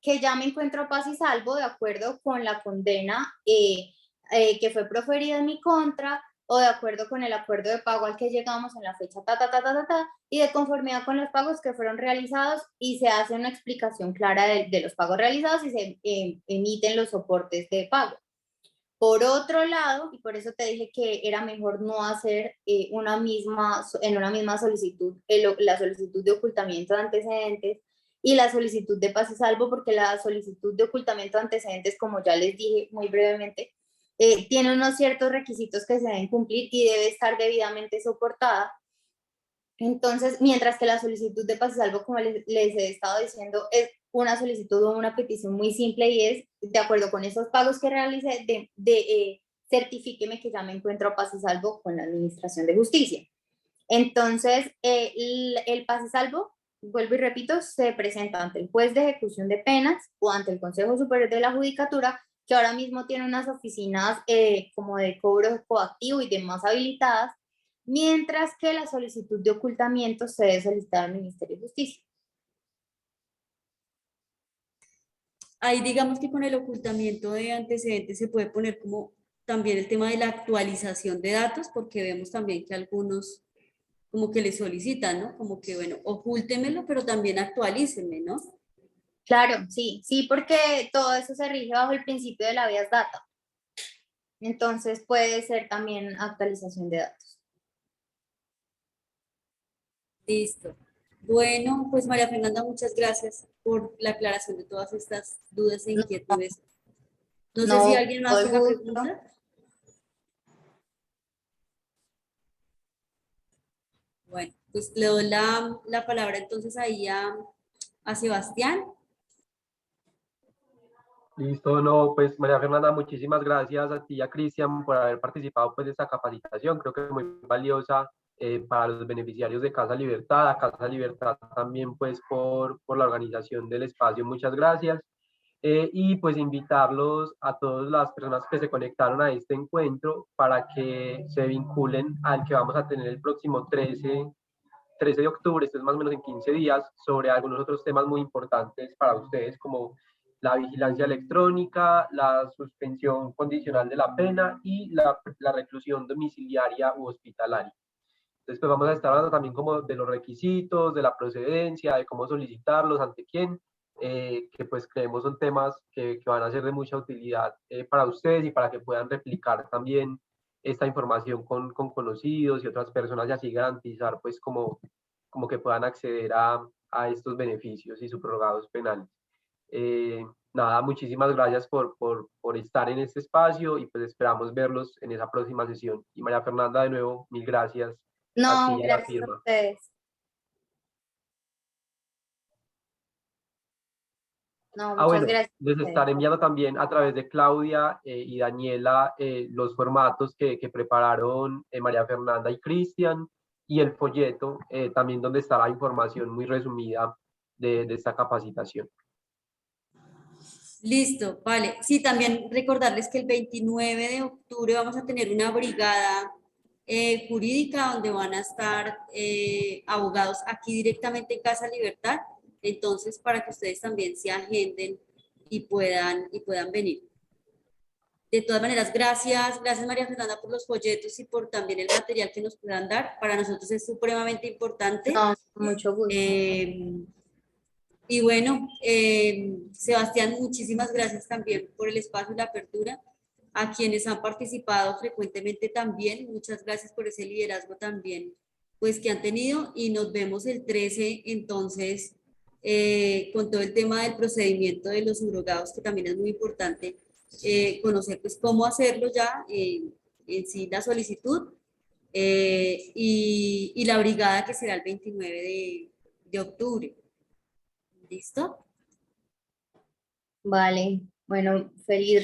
Speaker 3: que ya me encuentro paz y salvo de acuerdo con la condena que fue proferida en mi contra, o de acuerdo con el acuerdo de pago al que llegamos en la fecha y de conformidad con los pagos que fueron realizados, y se hace una explicación clara de los pagos realizados y se emiten los soportes de pago. Por otro lado, y por eso te dije que era mejor no hacer en una misma solicitud la solicitud de ocultamiento de antecedentes y la solicitud de paz y salvo, porque la solicitud de ocultamiento de antecedentes, como ya les dije muy brevemente, tiene unos ciertos requisitos que se deben cumplir y debe estar debidamente soportada. Entonces, mientras que la solicitud de paz y salvo, como les he estado diciendo, es una solicitud o una petición muy simple y es, de acuerdo con esos pagos que realicé, certifíqueme que ya me encuentro paz y salvo con la Administración de Justicia. Entonces, el paz y salvo, vuelvo y repito, se presenta ante el juez de ejecución de penas o ante el Consejo Superior de la Judicatura, que ahora mismo tiene unas oficinas como de cobro coactivo y demás habilitadas, mientras que la solicitud de ocultamiento se debe solicitar al Ministerio de Justicia.
Speaker 5: Ahí digamos que con el ocultamiento de antecedentes se puede poner como también el tema de la actualización de datos, porque vemos también que algunos como que le solicitan, ¿no? Como que, bueno, ocúltemelo, pero también actualícenme, ¿no?
Speaker 3: Claro, sí, porque todo eso se rige bajo el principio de la habeas data. Entonces puede ser también actualización de datos.
Speaker 5: Listo. Bueno, pues María Fernanda, muchas gracias por la aclaración de todas estas dudas e inquietudes. No sé si alguien más tenga preguntas. Bueno, pues le doy la palabra entonces ahí a Sebastián.
Speaker 1: Listo, no, pues María Fernanda, muchísimas gracias a ti y a Cristian por haber participado pues de esta capacitación. Creo que es muy valiosa para los beneficiarios de Casa Libertad, a Casa Libertad también pues por la organización del espacio. Muchas gracias. Y pues invitarlos a todas las personas que se conectaron a este encuentro para que se vinculen al que vamos a tener el próximo 13 de octubre, esto es más o menos en 15 días, sobre algunos otros temas muy importantes para ustedes, como la vigilancia electrónica, la suspensión condicional de la pena y la reclusión domiciliaria u hospitalaria. Entonces, pues vamos a estar hablando también como de los requisitos, de la procedencia, de cómo solicitarlos, ante quién, que pues creemos son temas que van a ser de mucha utilidad para ustedes y para que puedan replicar también esta información con conocidos y otras personas y así garantizar pues como que puedan acceder a estos beneficios y subrogados penales. Nada, muchísimas gracias por estar en este espacio y pues esperamos verlos en esa próxima sesión. Y María Fernanda, de nuevo, mil gracias.
Speaker 3: No, gracias a ustedes. No, muchas gracias.
Speaker 1: Les estaré enviando también a través de Claudia y Daniela los formatos que prepararon María Fernanda y Cristian y el folleto también donde estará información muy resumida de esta capacitación.
Speaker 5: Listo, vale. Sí, también recordarles que el 29 de octubre vamos a tener una brigada jurídica donde van a estar abogados aquí directamente en Casa Libertad. Entonces, para que ustedes también se agenden y puedan venir. De todas maneras, gracias María Fernanda por los folletos y por también el material que nos puedan dar. Para nosotros es supremamente importante.
Speaker 3: No, mucho gusto.
Speaker 5: Y bueno, Sebastián, muchísimas gracias también por el espacio y la apertura. A quienes han participado frecuentemente también, muchas gracias por ese liderazgo también, pues que han tenido, y nos vemos el 13, entonces, con todo el tema del procedimiento de los subrogados, que también es muy importante conocer pues cómo hacerlo ya, en sí la solicitud, y la brigada que será el 29 de octubre. ¿Listo?
Speaker 3: Vale, bueno, feliz